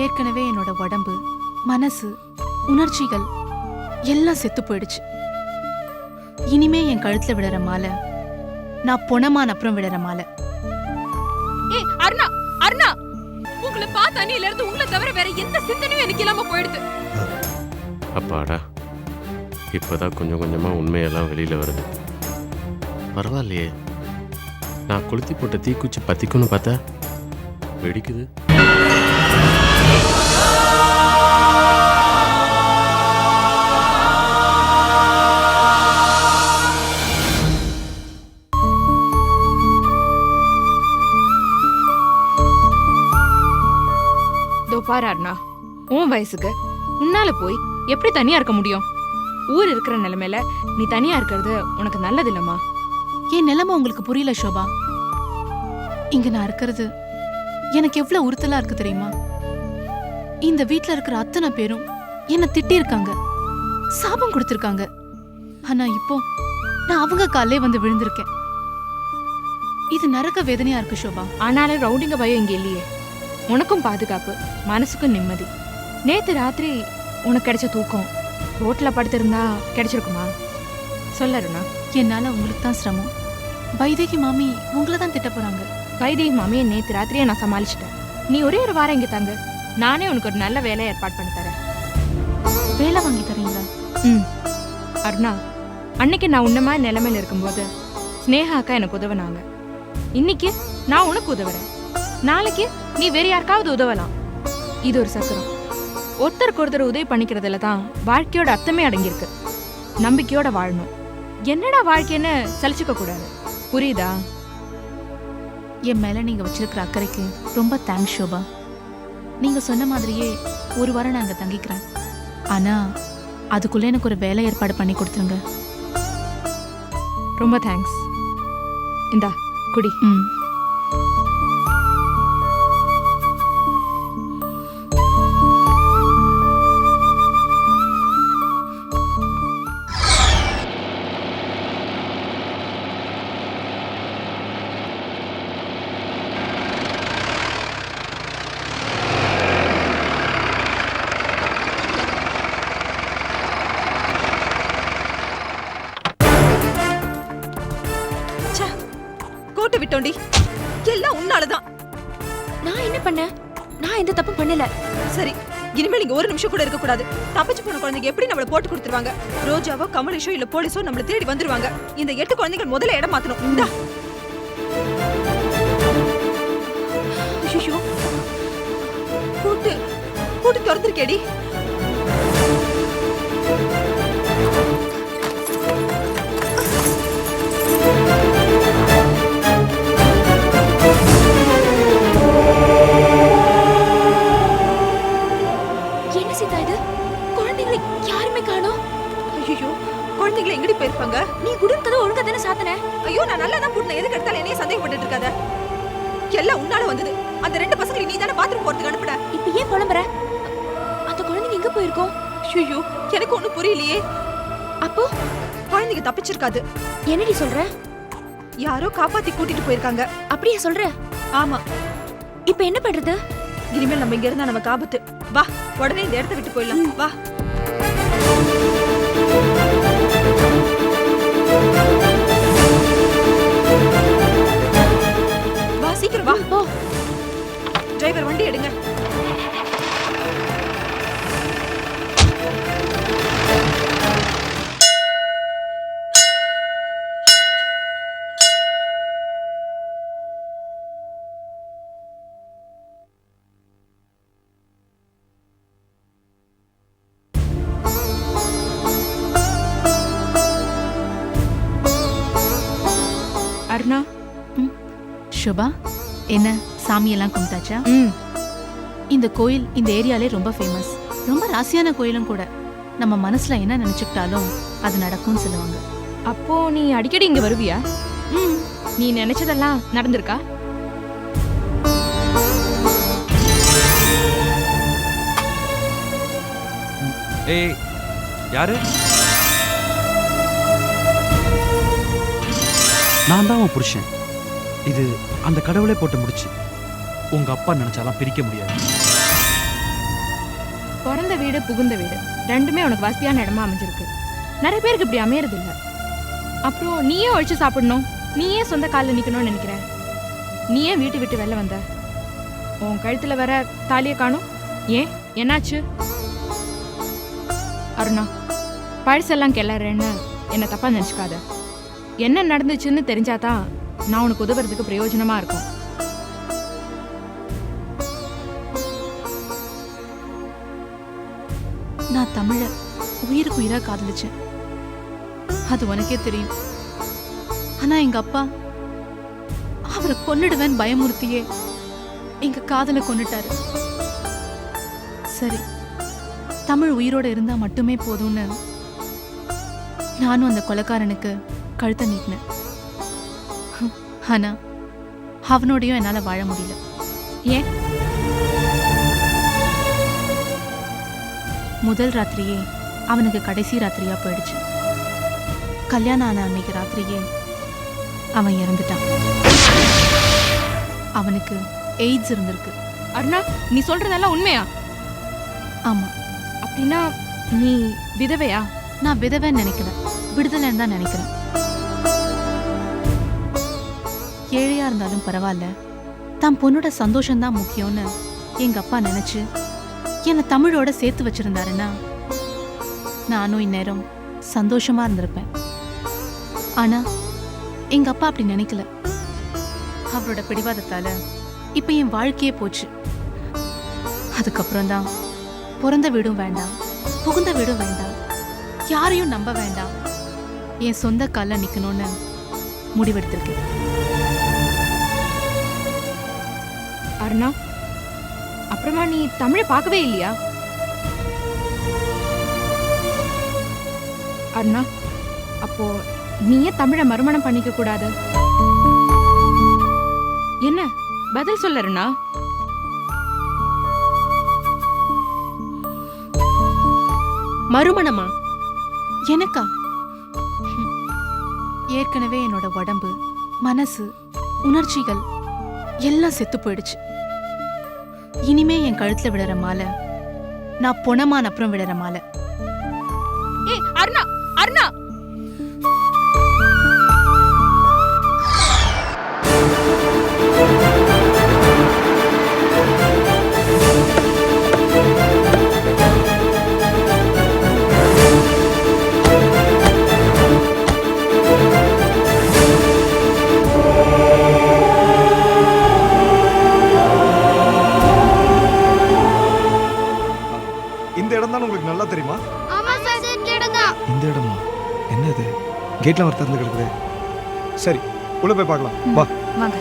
ஏற்கனவே என்னோட உடம்பு, மனசு, உணர்ச்சிகள் எல்லாம் செத்து போயிடுச்சு. இனிமே என் கழுத்துல விடுற மாலை நான் பொணமான அப்புறம் விடுற மாலை. ஏய் அருணா, அருணா, உங்களை பார்த்த அன்னில இருந்து உங்களை தவிர வேற எந்த சிந்தனையும் எனக்கு இல்லாம போயிடுது. அப்பாடா, இப்பதான் கொஞ்சம் கொஞ்சமா உண்மையெல்லாம் வெளியில வருது. பரவாயில்லையே, நான் கொளுத்தி போட்ட தீக்குச்சி பத்திக்குன்னு பார்த்தா வெடிக்குது. பாரு அருணா, உன் வயசுக்கு உன்னால போய் எப்படி தனியா இருக்க முடியும்? ஊர் இருக்கிற நிலைமையில நீ தனியா இருக்கிறது உனக்கு நல்லது இல்லம்மா. என் நிலைமை உங்களுக்கு புரியல சோபா. இங்க நான் இருக்கிறது எனக்கு எவ்வளவு உறுத்தலா இருக்கு தெரியுமா? இந்த வீட்ல இருக்கிற அத்தனை பேரும் என்ன திட்டி இருக்காங்க, சாபம் கொடுத்திருக்காங்க. ஆனா இப்போ நான் அவங்க காலே வந்து விழுந்திருக்கேன். இது நரக வேதனையா இருக்கு சோபா. ஆனாலும் ரவுடிங்க பயம் இங்க இல்லையே. உனக்கும் பாதுகாப்பு, மனசுக்கும் நிம்மதி. நேத்து ராத்திரி உனக்கு கிடைச்ச தூக்கம் ரோட்ல படுத்திருந்தா கிடைச்சிருக்குமா? சொல்லருண்ணா. என்னால உங்களுக்கு தான் சிரமம். வைதேகி மாமி உங்களை தான் திட்ட போறாங்க. வைதேகி மாமியை நேத்து ராத்திரியே நான் சமாளிச்சிட்டேன். நீ ஒரே ஒரு வாரம் இங்க தங்க, நானே உனக்கு ஒரு நல்ல வேலை ஏற்பாடு பண்ணி தரேன். வேலை வாங்கி தரீங்களா? அருணா, அன்னைக்கு நான் உன்ன மாதிரி நிலைமையில இருக்கும்போது ஸ்னேகா அக்கா எனக்கு உதவுனாங்க. இன்னைக்கு நான் உனக்கு உதவுறேன். நாளைக்கு நீ வேற யாருக்காவது உதவலாம். இது ஒரு சக்கரம். ஒருத்தருக்கு ஒருத்தர் உதவி பண்ணிக்கிறதுல தான் வாழ்க்கையோட அர்த்தமே அடங்கியிருக்கு. நம்பிக்கையோட வாழணும். என்னடா வாழ்க்கைன்னு சலிச்சுக்க கூடாது. புரியுதா? என் மேல நீங்க வச்சிருக்கிற அக்கறைக்கு ரொம்ப தேங்க்ஸ் சோபா. நீங்க சொன்ன மாதிரியே ஒரு வாரம் நான் அங்க தங்கிக்கிறேன். ஆனா அதுக்குள்ள எனக்கு ஒரு வேலை ஏற்பாடு பண்ணி கொடுத்துருங்க. ரொம்ப தேங்க்ஸ். இந்தா குடி. கோட்டை விட்டோண்டி, எல்லாம் உன்னாலதான். நான் என்ன பண்ண? நான் எந்த தப்பும் பண்ணல. சரி, இனிமேல் நீங்க ஒரு நிமிஷம் கூட இருக்க கூடாது. தப்பிச்சு போன குழந்தைங்க எப்படி நம்மள போட்டு கொடுத்துருவாங்க? ரோஜாவோ கமலேஷோ இல்ல போலீஸோ நம்மள தேடி வந்துருவாங்க. இந்த 8 குழந்தைகள் முதல்ல இடம் மாத்தணும். இந்தா. ஐயோ, கூட்டு திறந்திருக்கேடி. என்ன சீதா இது? குழந்தைகளை யாருமே காணோம். ஐயோ, குழந்தைகளை எங்கடி போயிருப்பாங்க? நீ குடும்ப கதை ஒழுங்கா தானே சாத்தன? ஐயோ, நான் நல்லா தான் போட்டேன். எதுக்கு எடுத்தாலும் என்னைய சந்தேகப்பட்டு இருக்காத. எல்லாம் உன்னால வந்தது. அந்த 2 பசங்களை நீ தானே பாத்ரூம் போறதுக்கு அனுப்புட. இப்ப ஏன் புலம்புற? அந்த குழந்தைங்க எங்க போயிருக்கோம்? ஐயோ, எனக்கு ஒண்ணும் புரியலையே. அப்போ குழந்தைங்க தப்பிச்சிருக்காது. என்னடி சொல்ற? யாரோ காப்பாத்தி கூட்டிட்டு போயிருக்காங்க. அப்படியே சொல்ற? ஆமா. இப்ப என்ன பண்றது? இனிமேல் நம்ம இங்க இருந்தா நமக்கு ஆபத்து. வா, உடனே இந்த இடத்தை விட்டு போயிடலாம். வா. வா, சீக்கிரம் வா. போ. டிரைவர் வண்டி எடுங்க. அருணா. ஷோபா, என்ன சாமியெல்லாம் கும்பிட்டாச்சா? இந்த கோயில் இந்த ஏரியாலே ரொம்ப ஃபேமஸ். ரொம்ப ராசியான கோயிலும் கூட. நம்ம மனசுல என்ன நினைச்சுக்கிட்டாலும் அது நடக்கும்னு சொல்லுவாங்க. அப்போ நீ அடிக்கடி இங்க வருவியா? நீ நினைச்சதெல்லாம் நடந்திருக்கா? ஏய், யாரு? நான் தான் உன் புருஷன். இது அந்த கடவுளே போட்டு முடிச்சு. உங்க அப்பா நினைச்சாலாம் பிரிக்க முடியாது. பிறந்த வீடு புகுந்த வீடு ரெண்டுமே உனக்கு வசதியான இடமா அமைஞ்சிருக்கு. நிறைய பேருக்கு இப்படி அமையறது இல்ல. அப்புறம் நீயே ஒழிச்சு சாப்பிடணும், நீயே சொந்த காலில் நிக்கணும்னு நினைக்கிற. நீயே வீட்டு விட்டு வெளில வந்த, உன் கழுத்துல வர தாலியை காணும். ஏன், என்னாச்சு? அருணா, பழசெல்லாம் கிளறேன்னு என்ன தப்பா நினைச்சுக்காத. என்ன நடந்துச்சுன்னு தெரிஞ்சாதான் நான் உனக்கு உதவுறதுக்கு பிரயோஜனமா இருக்கும். நான் தமிழ உயிருக்கு உயிரா காதலிச்சேன், அது உனக்கே தெரியும். ஆனா எங்க அப்பா அவரை கொன்னுடுவேன் பயமுறுத்தியே எங்க காதலை கொன்னுட்டாரு. சரி, தமிழ் உயிரோட இருந்தா மட்டுமே போதும்னு நானும் அந்த கொலைக்காரனுக்கு கழுத்தை நீட்டினேன். ஆனா அவனோடையும் என்னால வாழ முடியல. ஏன்? முதல் ராத்திரியே அவனுக்கு கடைசி ராத்திரியா போயிடுச்சு. கல்யாணம் ஆன அன்னைக்கு ராத்திரியே அவன் இறந்துட்டான். அவனுக்கு எய்ட்ஸ் இருந்திருக்கு. அருணா, நீ சொல்றதெல்லாம் உண்மையா? ஆமா. அப்படின்னா நீ விதவையா? நான் விதவைன்னு நினைக்கல, விடுதலைன்னு தான் நினைக்கிறேன். ஏழையா இருந்தாலும் பரவாயில்ல, தான் பொண்ணோட சந்தோஷம்தான் முக்கியம்னு எங்க அப்பா நினைச்சு என்னை தமிழோட சேர்த்து வச்சிருந்தாருன்னா நானும் இந்நேரம் சந்தோஷமா இருந்திருப்பேன். ஆனா எங்க அப்பா அப்படி நினைக்கல. அவரோட பிடிவாதத்தால இப்ப என் வாழ்க்கையே போச்சு. அதுக்கப்புறம் தான் பிறந்த வீடும் வேண்டாம், புகுந்த வீடும் வேண்டாம், யாரையும் நம்ப வேண்டாம், என் சொந்த கால்ல நிக்கணும்னு முடிவெடுத்திருக்கேன். அருணா, அப்புறமா நீ தமிழை பார்க்கவே இல்லையா? அருணா, அப்போ நீ ஏன் தமிழை மறுமணம் பண்ணிக்க கூடாது? என்ன பதில் சொல்ல அருணா? மறுமணமா? எனக்கா? ஏற்கனவே என்னோட உடம்பு, மனசு, உணர்ச்சிகள் எல்லாம் செத்து போயிடுச்சு. இனிமே என் கழுத்துல விடுற மாலை நான் பொணமான அப்புறம் விடுற மாலை. ஏய் அருணா, அருணா! இந்த இடம் தான் உங்களுக்கு நல்லா தெரியுமா? ஆமா சார், இந்த இடம் தான். இந்த இடமா? என்ன இது? கேட்ல வர திறந்து கிடக்குது. சரி, உள்ள போய் பார்க்கலாம். வா. வாங்க.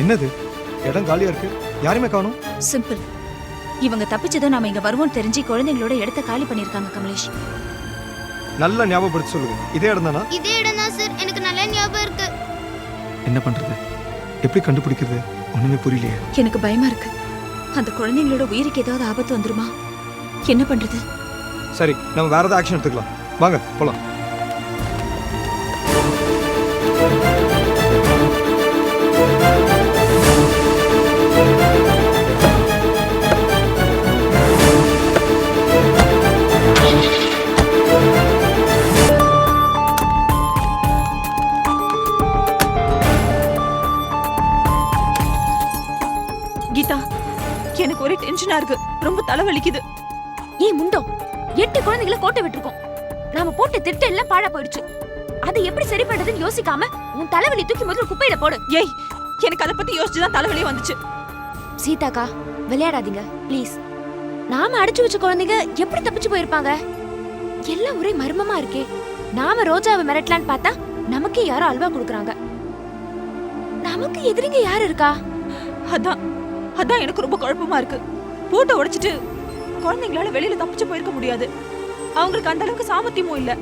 என்னது? இடம் காலியா இருக்கு, யாருமே காணோம். சிம்பிள். இவங்க தப்பிச்சதும் நாம இங்க வருவோம் தெரிஞ்சு குழந்தைங்களோட இடத்த காலி பண்ணிருக்காங்க கமலேஷ். நல்லா ஞாபகப்படுத்தி சொல்லுங்க. இதே இடம் தானா? இதே இடம் தான் சார், எனக்கு நல்ல ஞாபகம் இருக்கு. என்ன பண்றது? எப்படி கண்டுபிடிக்கிறது? ஒண்ணுமே புரியலையே. எனக்கு பயமா இருக்கு. அந்த குழந்தைங்களோட உயிருக்கு ஏதாவது ஆபத்து வந்துருமா? என்ன பண்றது? சரி, நம்ம வேற ஏதாவது ஆக்ஷன் எடுத்துக்கலாம். வாங்க போலாம். கீதா, எனக்கு ஒரே டென்ஷனா இருக்கு, ரொம்ப தலைவலிக்குது. ஏய் முண்டோ, 8 குழந்தைகளை கோட்டை விட்டுருக்கோம். நாம போட்ட திட்டம் எல்லாம் பாழா போயிடுச்சு. அதை எப்படி சரி பண்றதுன்னு யோசிக்காம உன் தலைவலி தூக்கி முதல்ல குப்பையில போடு. ஏய், எனக்கு அதை பத்தி யோசிச்சுதான் தலைவலியே வந்துச்சு. சீதாக்கா, விளையாடாதீங்க ப்ளீஸ். நாம அடிச்சு வச்ச குழந்தைங்க எப்படி தப்பிச்சு போயிருப்பாங்க? எல்லாம் ஒரே மர்மமா இருக்கே. நாம ரோஜாவை மிரட்டலான்னு பார்த்தா நமக்கே யாரோ அல்வா கொடுக்குறாங்க. நமக்கு எதிரிங்க யாரு இருக்கா? அதான் எனக்கு ரொம்ப குழப்பமா இருக்கு. பூட்டை உடைச்சிட்டு குழந்தைங்களால வெளியில தப்பிச்சு போயிருக்க முடியாது. அவங்களுக்கு அந்த அளவுக்கு சாமர்த்தியமும் இல்ல.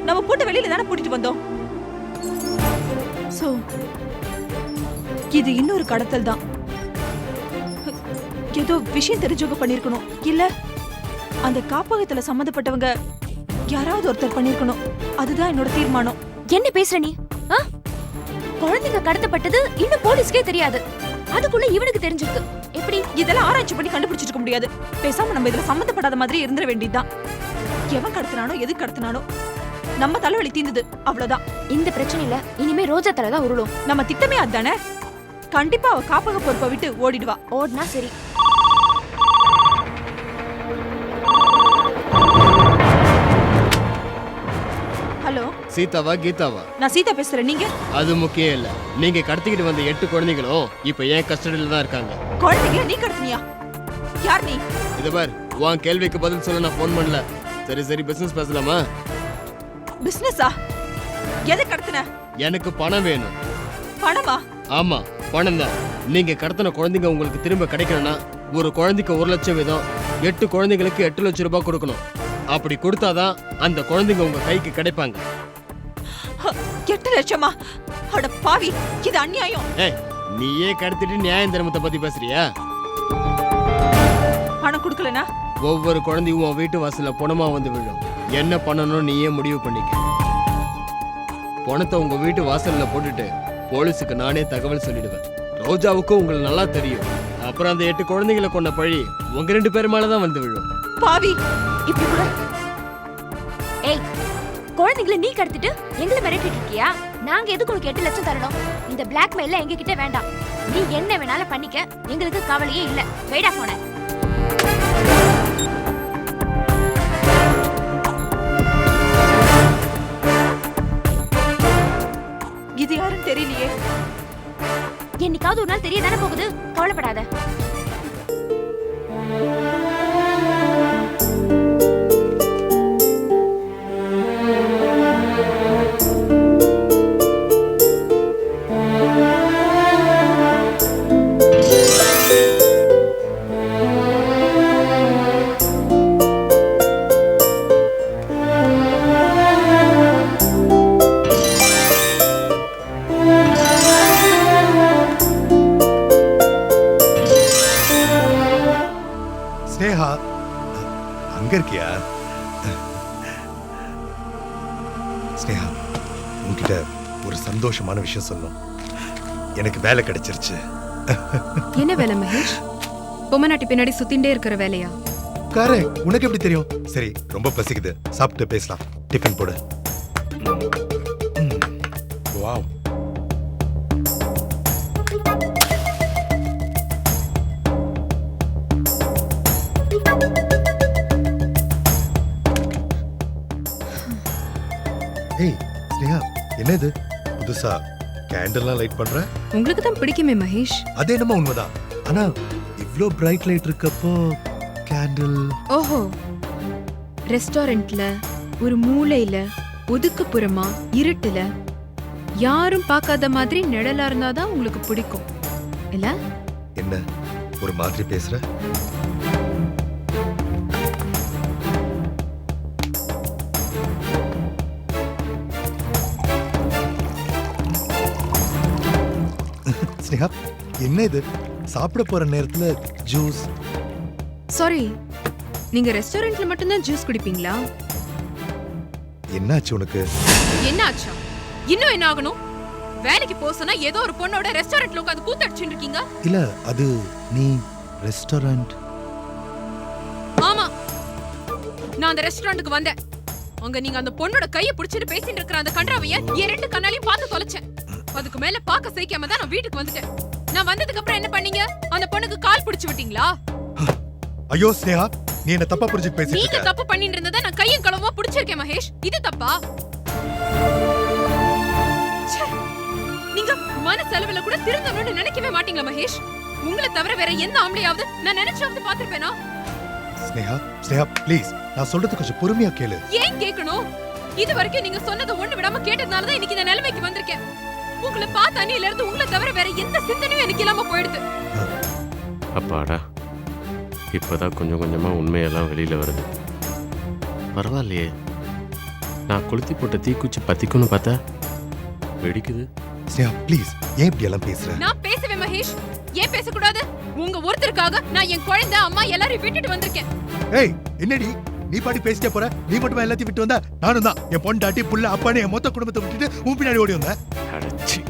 நம்ம பூட்டை வெளியில தானே பூட்டிட்டு வந்தோம். சோ இது இன்னொரு கடத்தல் தான். ஏதோ விஷயம் தெரிஞ்சவங்க பண்ணிருக்கணும் இல்ல? அந்த காப்பகத்துல சம்மந்தப்பட்டவங்க யாராவது ஒருத்தர் பண்ணிருக்கணும். அதுதான் என்னோட தீர்மானம். என்ன பேசுற நீ? ஆ? குழந்தைங்க கடத்தப்பட்டது இன்னும் போலீஸ்க்கே தெரியாது. அதுக்குள்ள இவனுக்கு தெரிஞ்சிருக்கு. எப்படி? இதெல்லாம் ஆராய்ச்சி பண்ணி கண்டுபிடிச்சிருக்க முடியாது. பேசாம நம்ம இதுல சம்மந்தப்படாத மாதிரி இருந்துட வேண்டியதுதான். எவன் கடத்தினானோ எது கடத்தினானோ நம்ம தலைவலி தீர்ந்தது, அவ்வளவுதான். இந்த பிரச்சனையில இனிமே ரோஜா தலை தான் உருளும். நம்ம திட்டமே அதானே. கண்டிப்பா அவ காப்பக பொறுப்பை விட்டு ஓடிடுவா. ஓடுனா சரி. ஹலோ, சீதாவா கீதாவா? நான் சீதா பேசுறேன். நீங்க? அது முக்கியம் இல்ல. நீங்க கடத்திக்கிட்டு வந்த 8 குழந்தைகளும் இப்ப என் கஸ்டடியில தான் இருக்காங்க. குழந்தைங்கள நீ கடத்தினியா? யார் நீ? இது பார், உன் கேள்விக்கு பதில் சொல்ல நான் ஃபோன் பண்ணல. சரி சரி, பிசினஸ் பேசலாமா? பிசினஸா? எதை கடத்தின? எனக்கு பணம் வேணும். பணமா? ஆமா, பணம் தான். நீங்க கடத்தின குழந்தைங்க உங்களுக்கு திரும்ப கிடைக்கணும்னா ஒரு குழந்தைக்கு 1 லட்சம் வீதம் 8 குழந்தைங்களுக்கு 8 லட்சம் ரூபாய் கொடுக்கணும். அப்படி கொடுத்தாதான் அந்த குழந்தைங்க உங்க கைக்கு கிடைப்பாங்க. 8 லட்சமா? அட பாவி, இது அநியாயம். ஏய், நீயே கடத்திட்டு நியாய தர்மத்தை பத்தி பேசுறியா? பணம் கொடுக்கலனா ஒவ்வொரு குழந்தையும் உன் வீட்டு வாசல்ல பணமா வந்து விழும். என்ன பண்ணணும் நீயே முடிவு பண்ணிக்க. பணத்தை உங்க வீட்டு வாசல்ல போட்டுட்டு போலீஸுக்கு நானே தகவல் சொல்லிடுவேன். ரோஜாவுக்கும் உங்களை நல்லா தெரியும். அப்புறம் அந்த 8 குழந்தைகளை கொண்ட பழி உங்க 2 பேர் மேலதான் வந்து விழும். பாவி, இப்படி கூட. ஏய், குழந்தைங்களை நீ கடத்திட்டு எங்களை மிரட்டிட்டு இருக்கியா? நாங்க எதுக்கு உனக்கு 8 லட்சம் தரணும்? இந்த பிளாக்மெயில்ல எங்க கிட்ட வேண்டாம். நீ என்ன வேணாலும் பண்ணிக்க, எங்களுக்கு கவலையே இல்ல. வெயிடா போன. இது யாருன்னு தெரியலையே. என்னைக்காவது ஒரு நாள் தெரிய தானே போகுது. கவலைப்படாத. ஸ்னேகா, அங்க இருக்கியா? ஸ்னேகா, உன்கிட்ட ஒரு சந்தோஷமான விஷயம் சொல்லணும். எனக்கு வேலை கிடைச்சிருச்சு. என்ன வேலை மகேஷ்? பொம்மநாட்டி பின்னாடி சுத்திண்டே இருக்கிற வேலையா? கரெக்ட். உனக்கு எப்படி தெரியும்? சரி, ரொம்ப பசிக்குது, சாப்பிட்டு பேசலாம். டிஃபன் போடு. வாவ். ஏய் ஸ்னேகா, என்ன இது புதுசா கேண்டல்லாம் லைட் பண்ற? உங்களுக்கு தான் பிடிக்குமே மகேஷ். அதே என்னமோ உண்மைதான். ஆனா இவ்ளோ பிரைட் லைட் இருக்கப்போ கேண்டில். ஓஹோ, ரெஸ்டாரண்ட்ல ஒரு மூலையில ஒதுக்குப்புறமா இருட்டுல யாரும் பார்க்காத மாதிரி நிழலா இருந்தாதான் உங்களுக்கு பிடிக்கும் இல்ல? என்ன ஒரு மாதிரி பேசுற? ஸ்னேகா, என்ன இது சாப்பிட போற நேரத்துல ஜூஸ்? சாரி, நீங்க ரெஸ்டாரண்ட்ல மட்டும்தான் ஜூஸ் குடிப்பீங்களா? என்னாச்சு உனக்கு? என்ன ஆச்சா? இன்னும் என்ன ஆகணும்? வேலைக்கு போசனா ஏதோ ஒரு பொண்ணோட ரெஸ்டாரண்ட்ல உட்கார்ந்து கூத்தடிச்சிட்டு இருக்கீங்க. இல்ல, அது நீ ரெஸ்டாரண்ட். ஆமா, நான் அந்த ரெஸ்டாரண்ட்டுக்கு வந்தேன். அங்க நீங்க அந்த பொண்ணோட கையை பிடிச்சிட்டு பேசிட்டு இருக்கிற அந்த கன்றாவைய என் 2 கண்ணாலையும் பார்த்து தொலைச்சேன். அதுக்கு மேல பாக்க சகிக்காம தான் நான் வீட்டுக்கு வந்துட்டேன். நான் வந்ததுக்கு அப்புறம் என்ன பண்ணீங்க? அந்த பொண்ணுக்கு கால் பிடிச்சு விட்டீங்களா? ஐயோ ஸ்னேகா, நீ என்ன தப்பா புரிஞ்சுட்டு பேசிட்டு நீங்க இருக்க. தப்பு பண்ணிட்டு இருந்ததை நான் கையும் களவுமா பிடிச்சிருக்கேன் மகேஷ். இது தப்பா? ச்சே, நீங்க மனசளவுல கூட திருந்தணும்னு நினைக்கவே மாட்டீங்களா மகேஷ்? உங்களை தவிர வேற எந்த ஆம்பளையாவது நான் நினைச்சாவது பாத்திருப்பேனா? ஸ்னேகா, ஸ்னேகா ப்ளீஸ், நான் சொல்றது கொஞ்சம் பொறுமையா கேளு. ஏன் கேட்கணும்? இது வரைக்கும் நீங்க சொன்னதை ஒண்ணு விடாம கேட்டதுனால தான் இன்னைக்கு இந்த நிலைமைக்கு வந்திருக்கேன். உங்களை பார்த்த அன்னில இருந்து உங்களை தவிர வேற எந்த சிந்தனையும் எனக்கு இல்லாம போயிடுது. அப்பாடா, இப்போதான் கொஞ்சம் கொஞ்சமா உண்மையெல்லாம் வெளியில வருது. பரவாயில்லையே, நான் கொளுத்தி போட்ட தீக்குச்சி பத்திக்குன்னு பார்த்தா வெடிக்குது. ஸ்னேகா ப்ளீஸ், ஏன் இப்படி எல்லாம் பேசுற? நான் பேசுவேன் மகேஷ். ஏன் பேசக்கூடாது? உங்க ஒருத்தருக்காக நான் என் குழந்தை அம்மா எல்லாரையும் விட்டுட்டு வந்திருக்கேன். ஏய் என்னடி நீ பாட்டி பேசிட்டே போற, நீ மட்டுமா எல்லாத்தையும் விட்டு வந்த? நானும் தான் என் பொண்டாட்டி புள்ள அப்பானே என் மொத்த குடும்பத்தை விட்டுட்டு உன் பின்னாடி ஓடி வந்தேன். அடச்சி,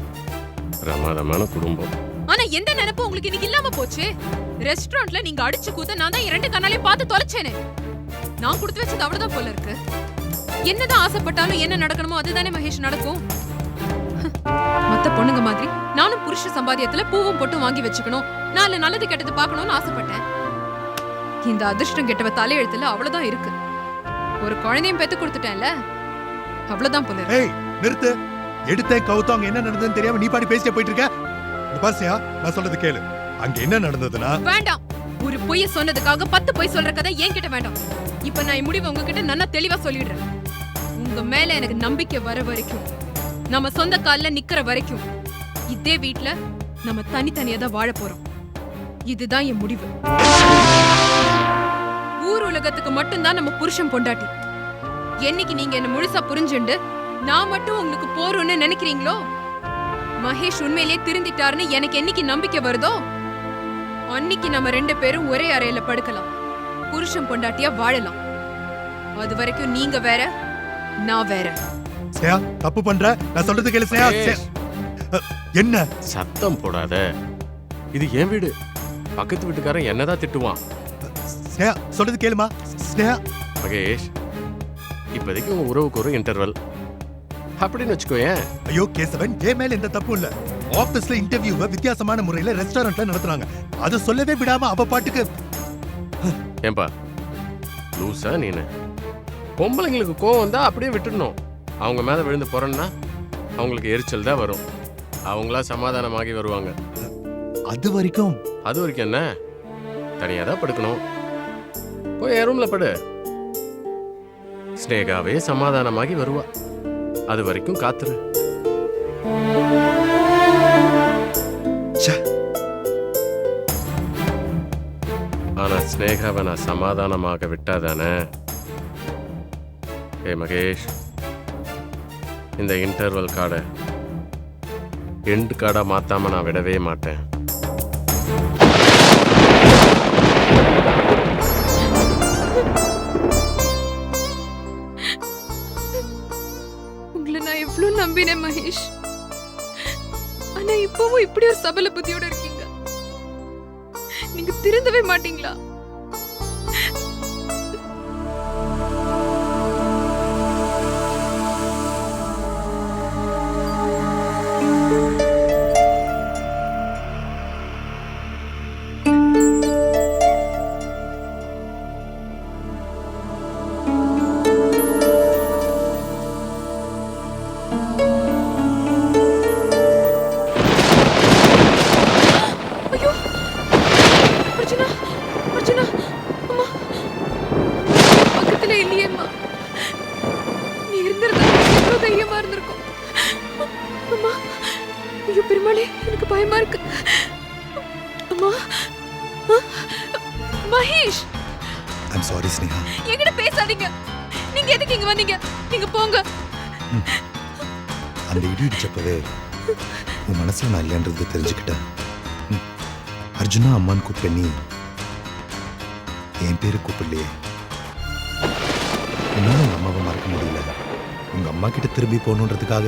பிரமாதமான குடும்பம். ஆனா எந்த நினைப்பு உங்களுக்கு இன்னைக்கு இல்லாம போச்சு? ரெஸ்டாரண்ட்ல நீங்க அடிச்சு கூத்த நான் தான் 2 கண்ணாலே பார்த்து தொலைச்சேனே. நான் கொடுத்து வச்சது அவ்வளவுதான் போல இருக்கு. என்னதான் ஆசைப்பட்டாலும் என்ன நடக்கணுமோ அதுதானே மகேஷ் நடக்கும். மத்த பொண்ணுங்க மாதிரி நானும் புருஷ சம்பாத்தியத்துல பூவும் பொட்டும் வாங்கி வச்சுக்கணும், 4 நல்லது கெட்டது பார்க்கணும்னு ஆசைப்பட்டேன். இந்த அதிர்ஷ்டம் கெட்டவ தலையெழுத்துல அவ்வளவுதான் இருக்கு. ஒரு குழந்தையும் பெத்து கொடுத்துட்டேன்ல, அவ்வளவுதான் போல இருக்கு. ஏய் நிறுத்து. எடுத்தேன் கவுத்தம் அங்க என்ன நடந்ததுன்னு தெரியாம நீ பாட்டி பேசிட்டே போயிட்டு இருக்க. இந்த பாசியா, நான் சொல்றது கேளு. அங்க என்ன நடந்ததுன்னா வேண்டாம். ஒரு பொய்ய சொன்னதுக்காக 10 பொய் சொல்ற கதை என்கிட்ட வேண்டாம். இப்ப நான் முடிவு உங்ககிட்ட நல்லா தெளிவா சொல்லிடுறேன். உங்க மேல எனக்கு நம்பிக்கை வர வரைக்கும், நம்ம சொந்த கால்ல நிக்கிற வரைக்கும் இதே வீட்ல நம்ம தனித்தனியா தான் வாழ போறோம். இதுதான் என் முடிவு. ஊர் உலகத்துக்கு மட்டும்தான் நம்ம புருஷன் பொண்டாட்டி. என்னைக்கு நீங்க என்ன முழுசா புரிஞ்சுண்டு நான் மட்டும் உங்களுக்கு போறோம்னு நினைக்கிறீங்களோ, மகேஷ் உண்மையிலேயே திருந்திட்டாருன்னு எனக்கு என்னைக்கு நம்பிக்கை வருதோ, அன்னைக்கு நம்ம 2 பேரும் ஒரே அறையில படுக்கலாம், புருஷன் பொண்டாட்டியா வாழலாம். அது வரைக்கும் நீங்க வேற, நான் வேற. ஸ்னேகா தப்பு பண்ற. நான் சொல்றது கேளு ஸ்னேகா. என்ன சத்தம் போடாத. இது என் வீடு. பக்கத்து வீட்டுக்காரன் என்னதான் திட்டுவான். ஸ்னேகா சொல்றது கேளுமா. ஸ்னேகா மகேஷ், இப்போதைக்கு உங்க உறவுக்கு ஒரு இன்டர்வல் அப்படின்னு வச்சுக்கோயேன். ஐயோ கேசவன், என் மேல எந்த தப்பு இல்ல. ஆபீஸ்ல இன்டர்வியூவை வித்தியாசமான முறையில ரெஸ்டாரண்ட்ல நடத்துறாங்க. அதை சொல்லவே விடாம அவ பாட்டுக்கு. ஏன்பா லூசா நீனு? பொம்பளைங்களுக்கு கோவம் வந்தா அப்படியே விட்டுடணும். அவங்க மேல விழுந்து போறேன்னா அவங்களுக்கு எரிச்சல் தான் வரும். அவங்களா சமாதானமாகி வருவாங்க. அது வரைக்கும் என்ன, தனியா தான் படுக்கணும். போய் என் ரூம்ல படு. ஸ்னேகாவே சமாதானமாகி வருவா. அது வரைக்கும் காத்துரு. ஆனா ஸ்னேகாவை நான் சமாதானமாக விட்டாதானே. ஏ மகேஷ், இந்த இன்டர்வல் கார்டை எண்ட் கார்டா மாத்தாம நான் விடவே மாட்டேன். உங்களை நான் எவ்வளவு நம்பினேன் மகேஷ். ஆனா இப்பவும் இப்படி ஒரு சபல புத்தியோட இருக்கீங்க. நீங்க திருந்தவே மாட்டீங்களா? Mahesh, I'm sorry Sneha. என்கிட்ட பேசாதீங்க. நீங்க எதுக்கு இங்க வந்தீங்க? நீங்க போங்க. அந்த இடி இடிச்சப்பவே உன் மனசுல நான் இல்லைன்றது தெரிஞ்சுக்கிட்டேன். அர்ஜுனா அம்மான்னு கூப்பிட்ட நீ என் பேரு கூப்பிடலையே. என்னால உங்க அம்மாவை மறக்க முடியல. உங்க அம்மா கிட்ட திரும்பி போகணுன்றதுக்காக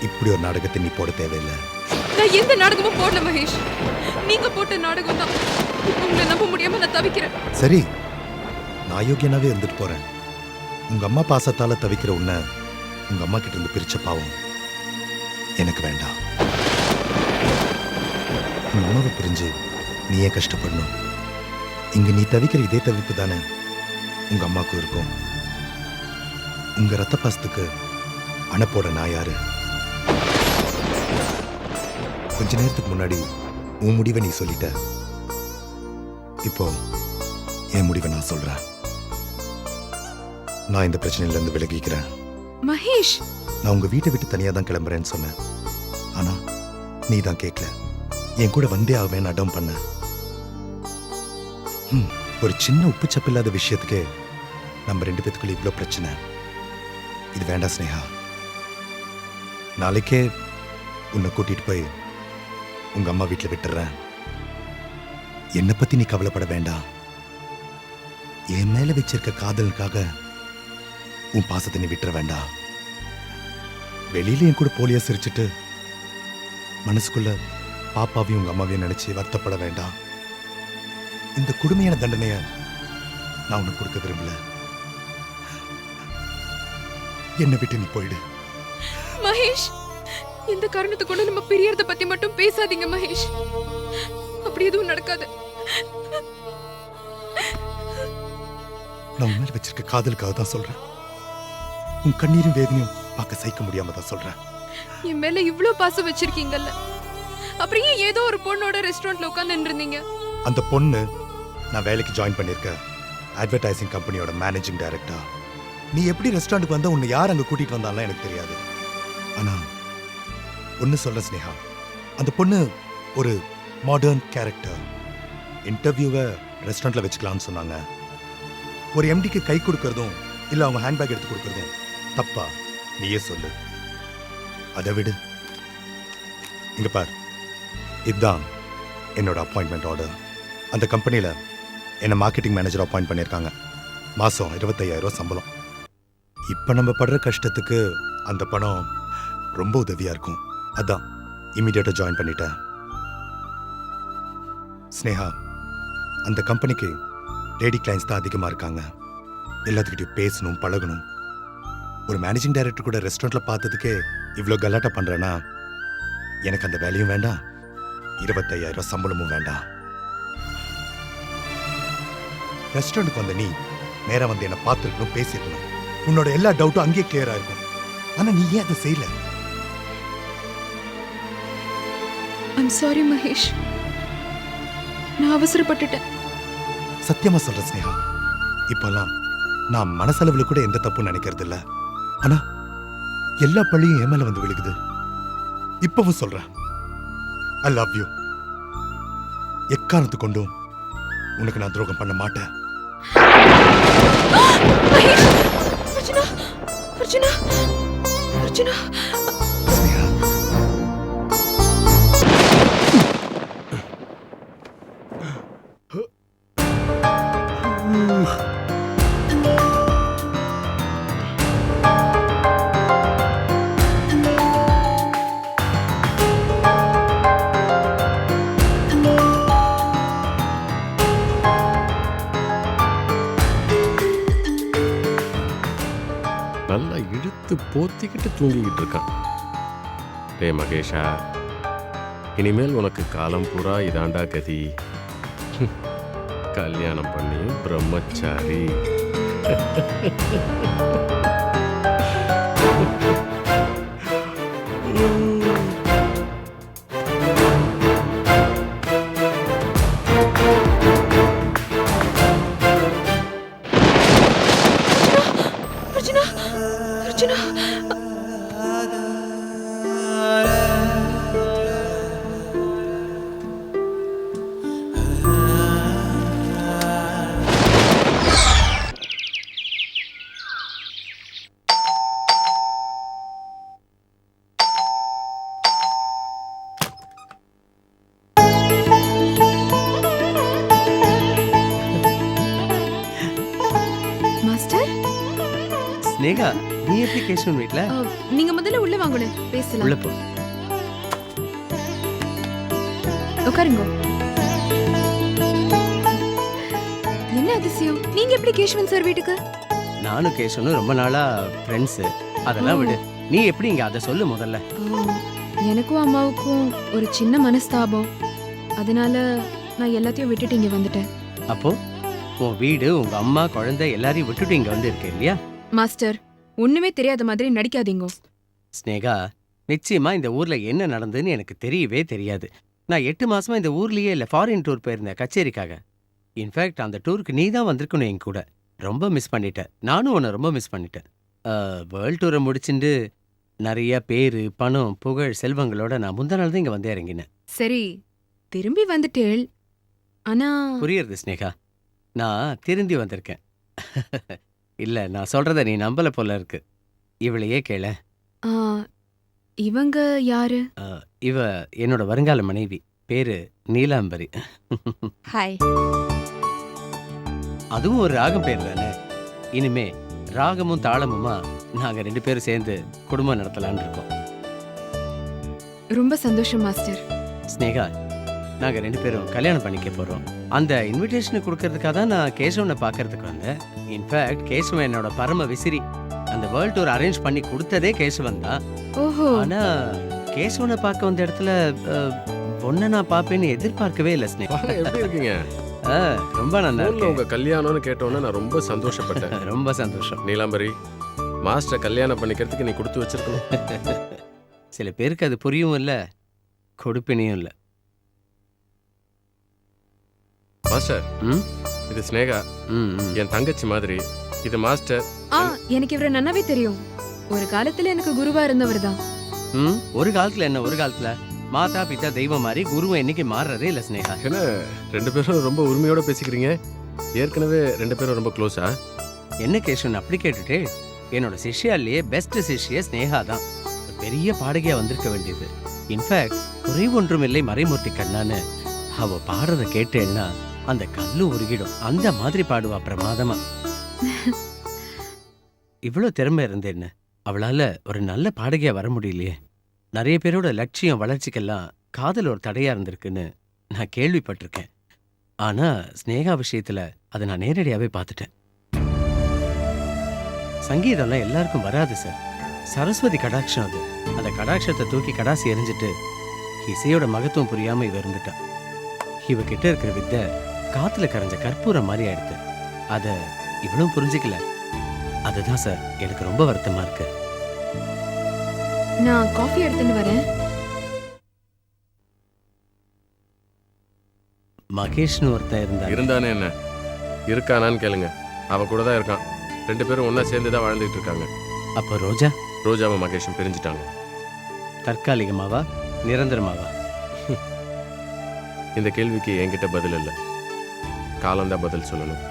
இப்படி ஒரு நாடகத்தை நீ போட தேவையில்லை. நான் எந்த நாடகமும் போடல மகேஷ். நீங்க போட்ட நாடகம் தான். உங்களை நம்ப முடியாம நான் தவிக்கிறேன். சரி, நான் யோகியனாவே இருந்துட்டு போறேன். உங்க அம்மா பாசத்தால தவிக்கிற உன்னை உங்க அம்மா கிட்ட இருந்து பிரிச்ச பாவம் எனக்கு வேண்டாம். உங்க அம்மாவை பிரிஞ்சு நீ ஏன் கஷ்டப்படணும்? இங்க நீ தவிக்கிற இதே தவிப்பு தானே உங்க அம்மாக்கும் இருக்கும். உங்க ரத்த பாசத்துக்கு அணப்போட நான் யாரு? கொஞ்ச நேரத்துக்கு முன்னாடி உன் முடிவை நீ சொல்லிட்ட. இப்போ என் முடிவை நான் சொல்றேன். நான் இந்த பிரச்சனையில இருந்து விலகிக்கிறேன். மகேஷ், நான் உங்க வீட்டை விட்டு தனியா தான் கிளம்புறேன்னு சொன்னேன். ஆனா நீ தான் கேட்கல. என் கூட வந்தே ஆவேன்னு அடம் பண்ண. ஒரு சின்ன உப்பு சப்பு இல்லாத விஷயத்துக்கே நம்ம 2 பேத்துக்குள்ள இவ்வளோ பிரச்சனை. இது வேண்டாம் ஸ்னேகா. நாளைக்கே உன்னை கூட்டிட்டு போய் உங்க அம்மா வீட்டில் விட்டுறேன். என்னை பத்தி நீ கவலைப்பட வேண்டாம். என் மேல வச்சிருக்க காதலுக்காக உன் பாசத்தை நீ விட்டுற வேண்டாம். வெளியில என் கூட போலியா சிரிச்சிட்டு மனசுக்குள்ள பாப்பாவையும் உங்க அம்மாவையும் நினைச்சு வருத்தப்பட வேண்டாம். இந்த கொடுமையான தண்டனைய நான் உனக்கு கொடுக்க விரும்பல. என்னை விட்டு நீ போயிடு. மகேஷ், இந்த காரணத்தை கொண்டு நம்ம பிரியறத பத்தி மட்டும் பேசாதீங்க மகேஷ். அப்படி எதுவும் நடக்காது. நான் உன் மேல வச்சிருக்க காதலுக்காக தான் சொல்றேன். உன் கண்ணீரும் வேதனையும் பார்க்க சகிக்க முடியாம தான் சொல்றேன். என் மேல இவ்ளோ பாசம் வச்சிருக்கீங்கல்ல, அப்புறம் ஏன் ஏதோ ஒரு பொண்ணோட ரெஸ்டாரண்ட்ல உட்கார்ந்து இருந்தீங்க? அந்த பொண்ணு நான் வேலைக்கு ஜாயின் பண்ணிருக்க அட்வர்டைசிங் கம்பெனியோட மேனேஜிங் டைரக்டர். நீ எப்படி ரெஸ்டாரண்ட்டுக்கு வந்தா உன்னை யார் அங்க கூட்டிட்டு வந்தாலும் எனக்கு தெரியாது. ஆனா ஒன்னு சொல்ல ஸ்னேகா, அந்த பொண்ணு ஒரு மாடர்ன் கேரக்டர். இன்டர்வியூவை ரெஸ்டாரண்ட்ல வச்சுக்கலாம்னு சொன்னாங்க. ஒரு எம்டிக்கு கை கொடுக்கறதும் இல்ல அவங்க ஹேண்ட்பேக் எடுத்து கொடுக்கறதும் தப்பா? நீயே சொல்லு. அதை விடு. இங்க பார், இதுதான் என்னோட அப்பாயின்மெண்ட் ஆர்டர். அந்த கம்பெனியில என்ன மார்க்கெட்டிங் மேனேஜர் அப்பாயிண்ட் பண்ணியிருக்காங்க. மாசம் 25,000 சம்பளம். இப்ப நம்ம படுற கஷ்டத்துக்கு அந்த பணம் ரொம்ப உதவியா இருக்கும். அதான் இமீடியட்டா ஜாயின் பண்ணிட்டேன். ஸ்னேகா, அந்த கம்பெனிக்கு லேடி கிளைண்ட்ஸ் தான் அதிகமா இருக்காங்க. எல்லாத்துக்கிட்டையும் பேசணும், பழகணும். ஒரு மேனேஜிங் டைரக்டர் கூட ரெஸ்டாரண்ட்ல பார்த்ததுக்கே இவ்வளோ கலாட்டா பண்றேன்னா எனக்கு அந்த வேலையும் வேண்டாம், 25,000 சம்பளமும் வேண்டாம். ரெஸ்டாரண்ட்டுக்கு வந்த நீ நேரா வந்து என்ன பார்த்துருக்கணும், பேசியிருக்கணும். உன்னோட எல்லா டவுட்டும் அங்கேயே கிளியரா இருக்கும். ஆனா நீ ஏன் அதை செய்யல? ஐம் சாரி மகேஷ், நான் அவசரப்பட்டுட்டேன். சத்தியமா சொல்ற ஸ்னேகா, இப்பெல்லாம் நான் மனசளவுல கூட எந்த தப்பும் நினைக்கிறது இல்ல. ஆனா எல்லா பள்ளியும் என் மேல வந்து விழுகுது. இப்பவும் சொல்றேன், ஐ லவ் யூ. எக்காரணத்து கொண்டும் உனக்கு நான் துரோகம் பண்ண மாட்டேன். மகேஷ், அர்ச்சனா, அர்ச்சனா, அர்ச்சனா. ஸ்னேகா, நல்லா இழுத்து போத்திக்கிட்டு தூங்கிக்கிட்டு இருக்கான். டேய் மகேஷா, இனிமேல் உனக்கு காலம் பூரா இதாண்டா கதி. கல்யாணம் பண்ணி பிரம்மச்சாரி. அர்ச்சனா, அர்ச்சனா. மாஸ்டர், ஸ்னேகா, நீ எப்படி கேஷவன் வீட்ல? நீங்க முதல்ல உள்ள வாங்கல, பேசலாம். உள்ள போ. உட்காருங்க. என்ன அதிசயம், நீங்க எப்படி கேஷவன் சார் வீட்டுக்கு? நானும் கேஷவனும் ரொம்ப நாளா ஃப்ரெண்ட்ஸ். அதெல்லாம் விடு. நீ எப்படி இங்க அதை சொல்லு முதல்ல. எனக்கும் அம்மாவுக்கும் ஒரு சின்ன மனஸ்தாபம். அதனால நான் எல்லாத்தையும் விட்டுட்டு இங்க வந்துட்டேன். அப்போ உன் வீடு, உங்க அம்மா, குழந்தை எல்லாரையும் விட்டுட்டு இங்க வந்து இருக்க இல்லையா? மாஸ்டர், ஒண்ணுமே தெரியாத மாதிரி நடிக்காதீங்க. ஸ்னேகா, நிச்சயமா இந்த ஊர்ல என்ன நடந்ததுன்னு எனக்கு தெரியவே தெரியாது. நான் 8 மாசமா இந்த ஊர்லயே இல்ல, ஃபாரின் டூர் போயிருந்தேன் கச்சேரிக்காக. இன்ஃபேக்ட் அந்த டூருக்கு நீ தான் வந்திருக்கணும் என் கூட. ரொம்ப மிஸ் பண்ணிட்டேன். நானும் உன்னை ரொம்ப மிஸ் பண்ணிட்டேன். வேர்ல்ட் டூரை முடிச்சுட்டு நிறைய பேரு, பணம், புகழ், செல்வங்களோட நான் முந்தா நாள் தான் இங்க வந்து இறங்கினேன். சரி, திரும்பி வந்துட்டேள். ஆனா புரியுறது ஸ்னேகா, நான் திரும்பி வந்திருக்கேன். இல்ல, நான் சொல்றத நீ நம்பல போல இருக்கு. இவளையே கேள. ஆ, இவங்க யாரு? இவ என்னோட வருங்கால மனைவி. பேரு நீலாம்பரி. ஹாய். அதுவும் ஒரு ராகம் பேர் தானே. இனிமே ராகமும் தாளமுமா நாங்க 2 பேரும் சேர்ந்து குடும்பம் நடத்தலாம்னு இருக்கோம். ரொம்ப சந்தோஷம் மாஸ்டர். ஸ்னேகா, நாங்க 2 பேரும் கல்யாணம் பண்ணிக்க போறோம். அந்த இன்விடேஷன் கொடுக்கறதுக்காக தான் நான் கேசவனை பார்க்கறதுக்கு வந்தேன். இன்ஃபேக்ட் கேசவன் என்னோட பரம விசிறி. அந்த வேர்ல்ட் டூர் அரேஞ்ச் பண்ணி கொடுத்ததே கேசவன் தான். ஓஹோ. ஆனா கேசவனை பார்க்க வந்த இடத்துல பொண்ணை நான் பார்ப்பேன்னு எதிர்பார்க்கவே இல்லை ஸ்னேகா. வாங்க, எப்படி இருக்கீங்க? ரொம்ப நல்லா ஊர்ல இருக்கு. உங்க கல்யாணம்னு கேட்டோன்னே நான் ரொம்ப சந்தோஷப்பட்டேன். ரொம்ப சந்தோஷம். நீலாம்பரி, மாஸ்டர் கல்யாணம் பண்ணிக்கிறதுக்கு நீ கொடுத்து வச்சிருக்கணும். சில பேருக்கு அது புரியும் இல்ல, கொடுப்பினையும் இல்ல. மாஸ்டர், ம்? இது ஸ்னேகா, ம், ம். என் தங்கச்சி மாதிரி. இது மாஸ்டர். எனக்கு இவரை நல்லாவே தெரியும். ஒரு காலத்துல எனக்கு குருவா இருந்தவர் தான். ம், ஒரு காலத்துல என்ன, ஒரு காலத்துல மாதா பிதா தெய்வம் மாதிரி குருவை என்னைக்கு மாறுறதே இல்ல ஸ்னேகா. என்ன 2 பேரும் ரொம்ப உரிமையோட பேசிக்கிறீங்க? ஏற்கனவே 2 பேரும் ரொம்ப க்ளோஸா? என்ன கேஷன் அப்படி கேட்டுட்டு, என்னோட சிஷ்யாலேயே பெஸ்ட் சிஷ்ய ஸ்னேகா தான். ஒரு பெரிய பாடகையா வந்திருக்க வேண்டியது. இன்ஃபேக்ட் குறை ஒன்றும் இல்லை மறைமூர்த்தி கண்ணான்னு அவ பாடுறத கேட்டேன்னா அந்த கல்லு உருகிடும். அந்த மாதிரி பாடுவா பிரமாதமா. இவ்வளவு திறமை இருந்தேன்னு அவளால ஒரு நல்ல பாடகையா வர முடியலையே. நிறைய பேரோட லட்சியம் வளர்ச்சிக்கெல்லாம் காதல் ஒரு தடையா இருந்திருக்குன்னு நான் கேள்விப்பட்டிருக்கேன். ஆனா ஸ்னேகா விஷயத்துல அதை நான் நேரடியாவே பார்த்துட்டேன். சங்கீதம்லாம் எல்லாருக்கும் வராது சார். சரஸ்வதி கடாட்சம் அது. அந்த கடாட்சத்தை தூக்கி கடாசி எரிஞ்சிட்டு இசையோட மகத்துவம் புரியாம இவ இருந்துட்டா. இவகிட்ட இருக்கிற வித்தை காத்துல கரைஞ்ச கற்பூரம் மாதிரி ஆயிடுத்து. அத இவளும் புரிஞ்சுக்கல. அதுதான் சார் எனக்கு ரொம்ப வருத்தமா இருக்கு. நான் காஃபி எடுத்துட்டு வரேன். மகேஷ்னு ஒருத்தன் இருந்தா. இருந்தானே என்ன, இருக்கானான்னு கேளுங்க. அவ கூட தான் இருக்கான். 2 பேரும் ஒண்ணா சேர்ந்து தான் வாழ்ந்துட்டு இருக்காங்க. அப்ப ரோஜா ரோஜாவும் மகேஷும் பிரிஞ்சுட்டாங்க. தற்காலிகமாவா நிரந்தரமாவா? இந்த கேள்விக்கு என்கிட்ட பதில் இல்லை. காலம்தான் பதில் சொல்லணும்.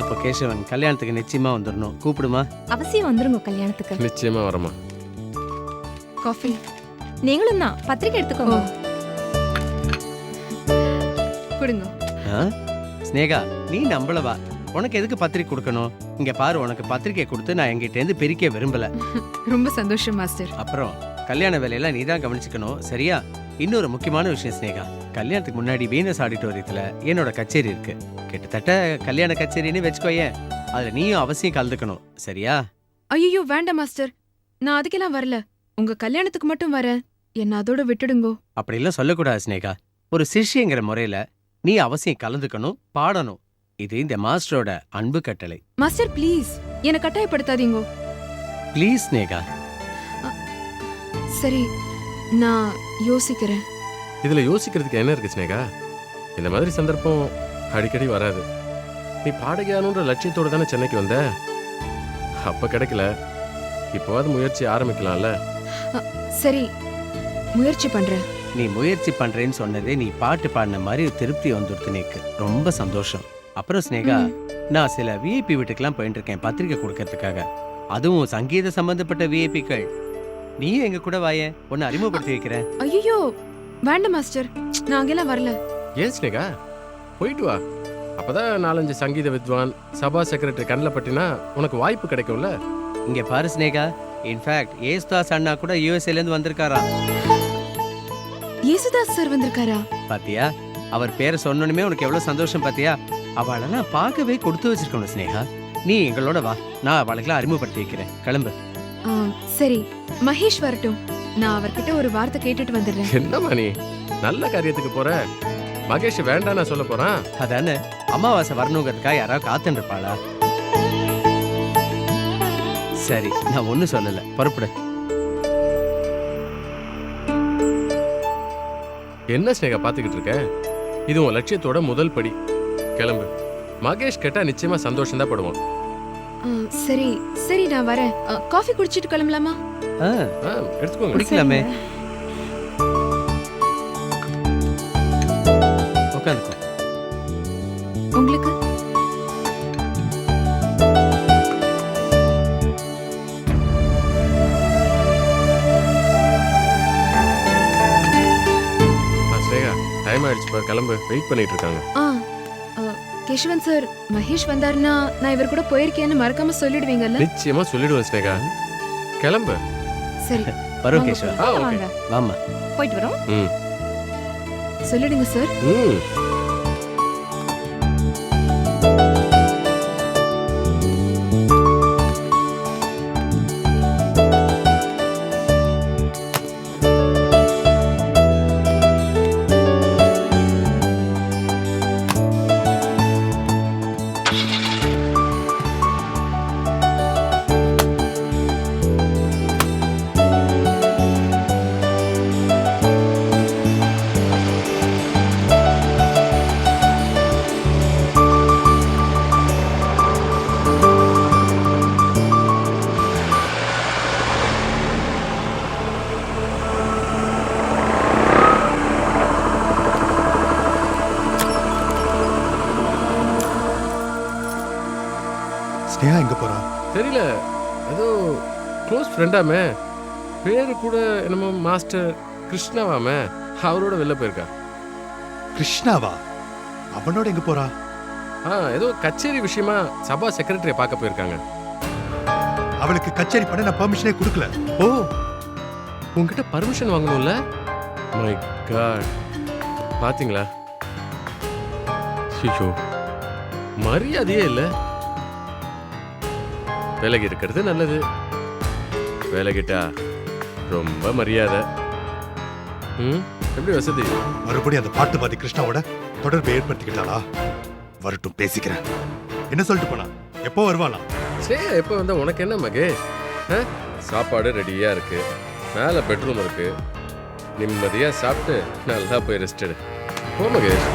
அப்ப கேசவன் கல்யாணத்துக்கு நிச்சயமா வந்துடணும். கூப்பிடுமா? அவசியம் வந்துருங்க கல்யாணத்துக்கு. நிச்சயமா வரமா. காஃபி நீங்களும் தான் பத்திரிக்கை எடுத்துக்கோங்க. கொடுங்க. ஸ்னேகா, நீ நம்பளவா? உனக்கு எதுக்கு பத்திரிக்கை கொடுக்கணும்? இங்க பாரு, உனக்கு பத்திரிக்கை கொடுத்து நான் என்கிட்ட இருந்து பிரிக்க விரும்பல. ரொம்ப சந்தோஷம் மாஸ்டர். அப்புறம் கல்யாண வேலையெல்லாம் நீ தான் கவனிச்சுக்கணும், சரியா? இன்னொரு முக்கியமான விஷயம் ஸ்னேகா, கல்யாணத்துக்கு முன்னாடி வீனஸ் ஆடிட்டோரியத்துல என்னோட கச்சேரி இருக்கு. கிட்டத்தட்ட கல்யாண கச்சேரின்னு வச்சுக்கோயேன். அதுல நீயும் அவசியம் கலந்துக்கணும், சரியா? ஐயோ வேண்டாம் மாஸ்டர், நான் அதுக்கெல்லாம் வரல. உங்க கல்யாணத்துக்கு மட்டும் வரேன். என்ன அதோட விட்டுடுங்கோ. அப்படிலாம் சொல்லக்கூடாது ஸ்னேகா. ஒரு சிஷ்யங்கிற முறையில நீ அவசியம் கலந்துக்கணும், பாடணும். இது இந்த மாஸ்டரோட அன்பு கட்டளை. மாஸ்டர் ப்ளீஸ் என்ன கட்டாயப்படுத்தாதீங்கோ. ப்ளீஸ் ஸ்னேகா. சரி, நான் யோசிக்கிறேன். இதுல யோசிக்கிறதுக்கு என்ன இருக்கு ஸ்னேகா? இந்த மாதிரி சந்தர்ப்பம் அடிக்கடி வராது. நீ பாடகையானுன்ற லட்சியத்தோட தானே சென்னைக்கு வந்த. அப்ப கிடைக்கல, இப்போவாது முயற்சி ஆரம்பிக்கலாம்ல. சரி, முயற்சி பண்றேன். நீ முயற்சி பண்றேன்னு சொன்னதே நீ பாட்டு பாடின மாதிரி திருப்தி வந்துடுத்து நீக்கு. ரொம்ப சந்தோஷம். அப்புறம் ஸ்னேகா, நான் சில விஐபி வீட்டுக்கெல்லாம் போயிட்டு இருக்கேன் பத்திரிக்கை கொடுக்கறதுக்காக. அதுவும் சங்கீத சம்பந்தப்பட்ட விஐபிக்கள். நீயும் எங்க கூட வாயேன், உன்னை அறிமுகப்படுத்தி வைக்கிறேன். ஐயோ வேண்டாம் மாஸ்டர், நான் அங்கெல்லாம் வரல. ஏன் ஸ்னேகா, போயிட்டு வா. அப்பதான் 4-5 சங்கீத வித்வான், சபா செக்ரட்டரி கண்ணில் பட்டினா உனக்கு வாய்ப்பு கிடைக்கும்ல. இங்க பாரு ஸ்னேகா, இன்ஃபேக்ட் ஏசுதாஸ் அண்ணா கூட யூஎஸ்ஏல இருந்து வந்திருக்காரா. யேசுதாஸ் சார் வந்திருக்காரா? பாத்தியா, அவர் பேரை சொன்னோனுமே உனக்கு எவ்வளவு சந்தோஷம் பாத்தியா? அவளெல்லாம் பார்க்கவே கொடுத்து வச்சிருக்கணும் ஸ்னேகா. நீ எங்களோட வா, நான் அவளுக்கெல்லாம் அறிமுகப்படுத்தி வைக்கிறேன். கிளம்பு. சரி, மகேஷ் வரட்டும். நான் அவர்கிட்ட ஒரு வார்த்தை கேட்டுட்டு வந்துடுறேன். என்னம்மா நீ நல்ல காரியத்துக்கு போற? மகேஷ் வேண்டாம் நான் சொல்ல போறான். அதானே, அமாவாசை வரணுங்கிறதுக்காக யாராவது காத்துன்னு இருப்பாளா? சரி, நான் ஒன்னும் சொல்லல, புறப்படு. என்ன ஸ்னேகா பாத்துக்கிட்டு இருக்க? இது உன் லட்சியத்தோட முதல் படி. கிளம்பு. மகேஷ் கேட்டா நிச்சயமா சந்தோஷம் தான் படுவான். சரி சரி, நான் வரேன். காஃபி குடிச்சிட்டு கிளம்பலாமா? எடுத்துக்கோங்க. குடிக்கலாமே. உட்காந்துக்கோ. உங்களுக்கு ஸ்னேகா, டைம் ஆயிடுச்சு பாரு, கிளம்பு. வெயிட் பண்ணிட்டு இருக்காங்க. யஷ்வந்த் சார், மகேஷ் வந்தாருன்னா நான் இவர் கூட போயிருக்கேன்னு மறக்காம சொல்லிடுவீங்கல்ல? நிச்சயமா சொல்லிடுவேன் ஸ்னேகா. கிளம்பு. சரி, வரோம் வாங்க கேஷவா. போலாம், ஓகே. வாங்க. வாமா. போயிட்டு வரோம். ம். சொல்லிடுங்க சார். ம். ஸ்னேகா எங்க போறா? தெரியல, ஏதோ க்ளோஸ் ஃப்ரெண்டாமே, பேரு கூட என்னமோ மாஸ்டர் கிருஷ்ணாவாமே, அவரோட வெளில போயிருக்கா. கிருஷ்ணாவா? அவனோட எங்க போறா? ஏதோ கச்சேரி விஷயமா சபா செக்ரட்டரியை பார்க்க போயிருக்காங்க. அவளுக்கு கச்சேரி பண்ண நான் பெர்மிஷனே கொடுக்கல. ஓ, உங்ககிட்ட பர்மிஷன் வாங்கணும்ல? மை காட், பாத்தீங்களா? ஐயோ, மரியாதையே இல்லை. விலகி இருக்கிறது நல்லது, விலகிட்டா ரொம்ப மரியாதை. எப்படி வசதி? மறுபடியும் அந்த பாட்டுவாதி கிருஷ்ணாவோட தொடர்பை ஏற்படுத்திக்கிட்டாளா? வரட்டும், பேசிக்கிறேன். என்ன சொல்லிட்டு போனா? எப்போ வருவானா? சரி, எப்போ வந்தா உனக்கு என்ன மகேஷ்? சாப்பாடு ரெடியா இருக்கு, மேலே பெட்ரூம் இருக்கு, நிம்மதியா சாப்பிட்டு நல்லா போய் ரெஸ்ட் எடு. போ மகேஷ்.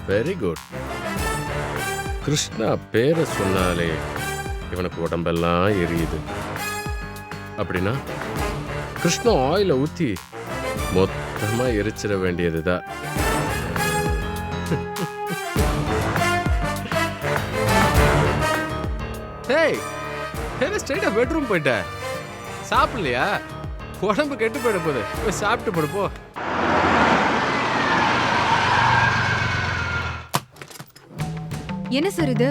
Very good. கிருஷ்ணா பேரை சொன்னாலே இவனுக்கு உடம்பெல்லாம் எரியுது. அப்படின்னா கிருஷ்ணா ஆயில ஊத்தி மொத்தமா எரிச்சிட வேண்டியதுதான். ஹேய், என்ன ஸ்ட்ரைட்டா பெட்ரூம் போயிட்ட? சாப்பிடலையா? உடம்பு கெட்டு போயிட போகுது, போய் சாப்பிட்டு போடு போ. என்ன சார் இது?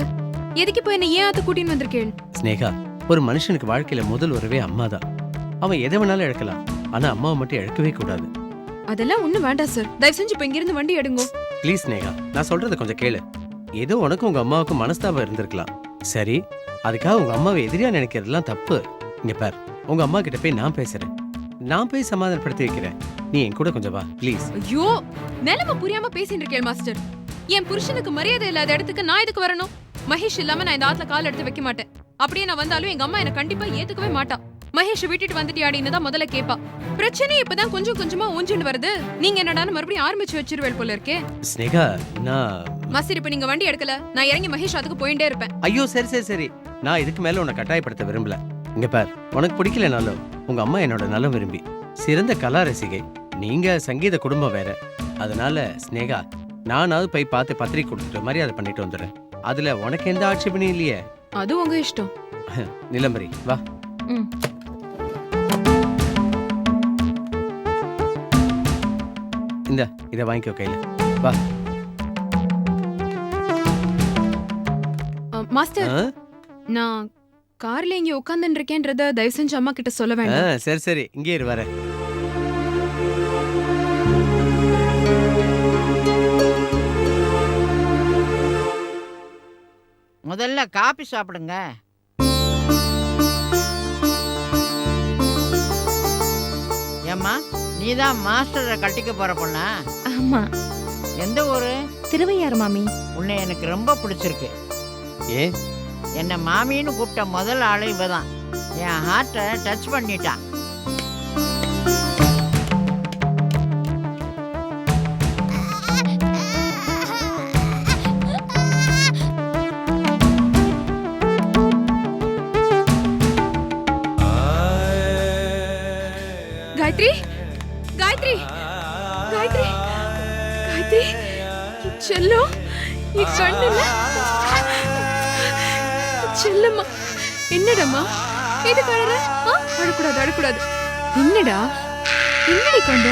எதுக்கு இப்போ என்ன ஏன் ஆத்து கூட்டின்னு வந்திருக்கேள்? ஸ்னேகா, ஒரு மனுஷனுக்கு வாழ்க்கையில முதல் உறவே அம்மா தான். அவன் எதை வேணாலும் இழக்கலாம், ஆனா அம்மாவை மட்டும் இழக்கவே கூடாது. அதெல்லாம் ஒண்ணும் வேண்டாம் சார். தயவு செஞ்சு இப்ப இங்கிருந்து வண்டி எடுங்கோ. ப்ளீஸ் ஸ்னேகா, நான் சொல்றதை கொஞ்சம் கேளு. ஏதோ உனக்கும் உங்க அம்மாவுக்கும் மனஸ்தாபம் இருந்திருக்கலாம். சரி, அதுக்காக உங்க அம்மாவை எதிரியா நினைக்கிறதுலாம் தப்பு. இங்க பார், உங்க அம்மா கிட்ட போய் நான் பேசுறேன். நான் போய் சமாதானப்படுத்தி வைக்கிறேன். நீ என் கூட கொஞ்சம் வா ப்ளீஸ். ஐயோ, நிலைமை புரியாம பேசிட்டு இருக்கேன் மாஸ்டர். என் புருஷனுக்கு மரியாதை இல்லாத இடத்துக்கு நான் எதுக்கு வரணும்? மகேஷ் இல்லாம நான் இந்த ஆத்துல கால் எடுத்து வைக்க மாட்டேன். அப்படியே நான் வந்தாலும் எங்க அம்மா என்ன கண்டிப்பா ஏத்துக்கவே மாட்டா. மகேஷ் விட்டுட்டு வந்துட்டியாடின்னு தான் முதல்ல கேப்பா. பிரச்சனை இப்பதான் கொஞ்சம் கொஞ்சமா ஊஞ்சிட்டு வருது. நீங்க என்னடான்னு மறுபடியும் ஆரம்பிச்சு வச்சிருவேல் போல இருக்கே. ஸ்னேகா, நான் மாஸ்டர் இப்ப நீங்க வண்டி எடுக்கல, நான் இறங்கி மகேஷ் அதுக்கு போயிட்டே இருப்பேன். ஐயோ சரி சரி சரி, நான் இதுக்கு மேல உன்னை கட்டாயப்படுத்த விரும்பல. இங்க பார், உனக்கு பிடிக்கலனாலும் உங்க அம்மா என்னோட நல்ல விரும்பி, சிறந்த கலா ரசிகை. நீங்க சங்கீத குடும்பம் வேற. அதனால ஸ்னேகா, நானாவது போய் பார்த்து பத்திரிக்கை கொடுத்துட்டு மரியாதை பண்ணிட்டு வந்துடுறேன். அதுல உனக்கு எந்த ஆட்சேபனையும் இல்லையே. அது உங்க இஷ்டம். நிலம்பரி வா. இந்த இதை வாங்கிக்கோ கையில. வா. மாஸ்டர், நான் கார்ல இங்க உட்கார்ந்துட்டு இருக்கேன்றத தயவு செஞ்சு அம்மா கிட்ட சொல்ல வேண்டாம். சரி சரி, இங்கே இரு வரேன். முதல்ல காபி சாப்பிடுங்க. ஏம்மா, நீதான் மாஸ்டரை கட்டிக்க போற பொண்ணா? ஆமா. எந்த ஊரு? திருவையாறு மாமி. உன்னை எனக்கு ரொம்ப பிடிச்சிருக்கு. ஏன்? என்ன மாமின்னு கூப்பிட்ட முதல் ஆளு இவதான். என் ஹார்ட்டை டச் பண்ணிட்டான். காயத்ரி, காயத்ரி, காயத்ரி, காயத்ரி, செல்லோ, நீ கண்ணுல செல்லம்மா. என்னடம்மா எதுக்கு அழற? அழக்கூடாது அழக்கூடாது. என்னடா என்னடி கொண்ட?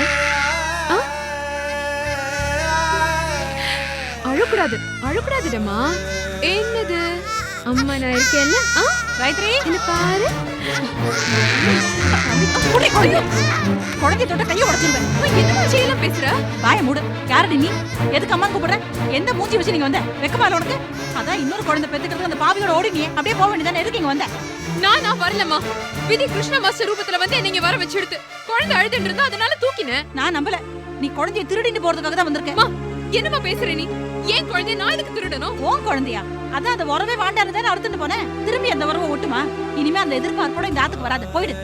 அழக்கூடாது அழக்கூடாதுடமா. என்னது அம்மா நான் இருக்கேன்ல. காயத்ரி என்ன பாரு. குழந்தை தொட்ட கையை உடைச்சிருவேன். என்ன செய்யலாம் பேசுற? வாய மூடு. யாரடி நீ? எதுக்கு அம்மா கூப்பிடுற? எந்த மூஞ்சி வச்சு நீங்க வந்த? வெக்கமா இல்ல உனக்கு? அதான் இன்னொரு குழந்தை பெத்துக்கிறது அந்த பாவியோட ஓடினியே. அப்படியே போக வேண்டியதானே. எதுக்கு இங்க வந்த? நான் வரலம்மா. விதி கிருஷ்ண மாஸ்டர் ரூபத்துல வந்து என்னைய வர வச்சு எடுத்து குழந்தை அழுதுட்டு இருந்தா அதனால தூக்கினேன். நான் நம்பல. நீ குழந்தைய திருடிட்டு போறதுக்காக தான் வந்திருக்கேன். என்னமா பேசுற நீ? ஏன் குழந்தைய நான் எதுக்கு திருடணும்? உன் குழந்தையா? அதான் அந்த உறவே வாண்டான்னு தானே அறுத்துட்டு போனேன். திரும்பி அந்த உறவை ஒட்டுமா? இனிமே அந்த எதிர்பார்ப்போட இந்த ஆத்துக்கு வராது. போயிடு.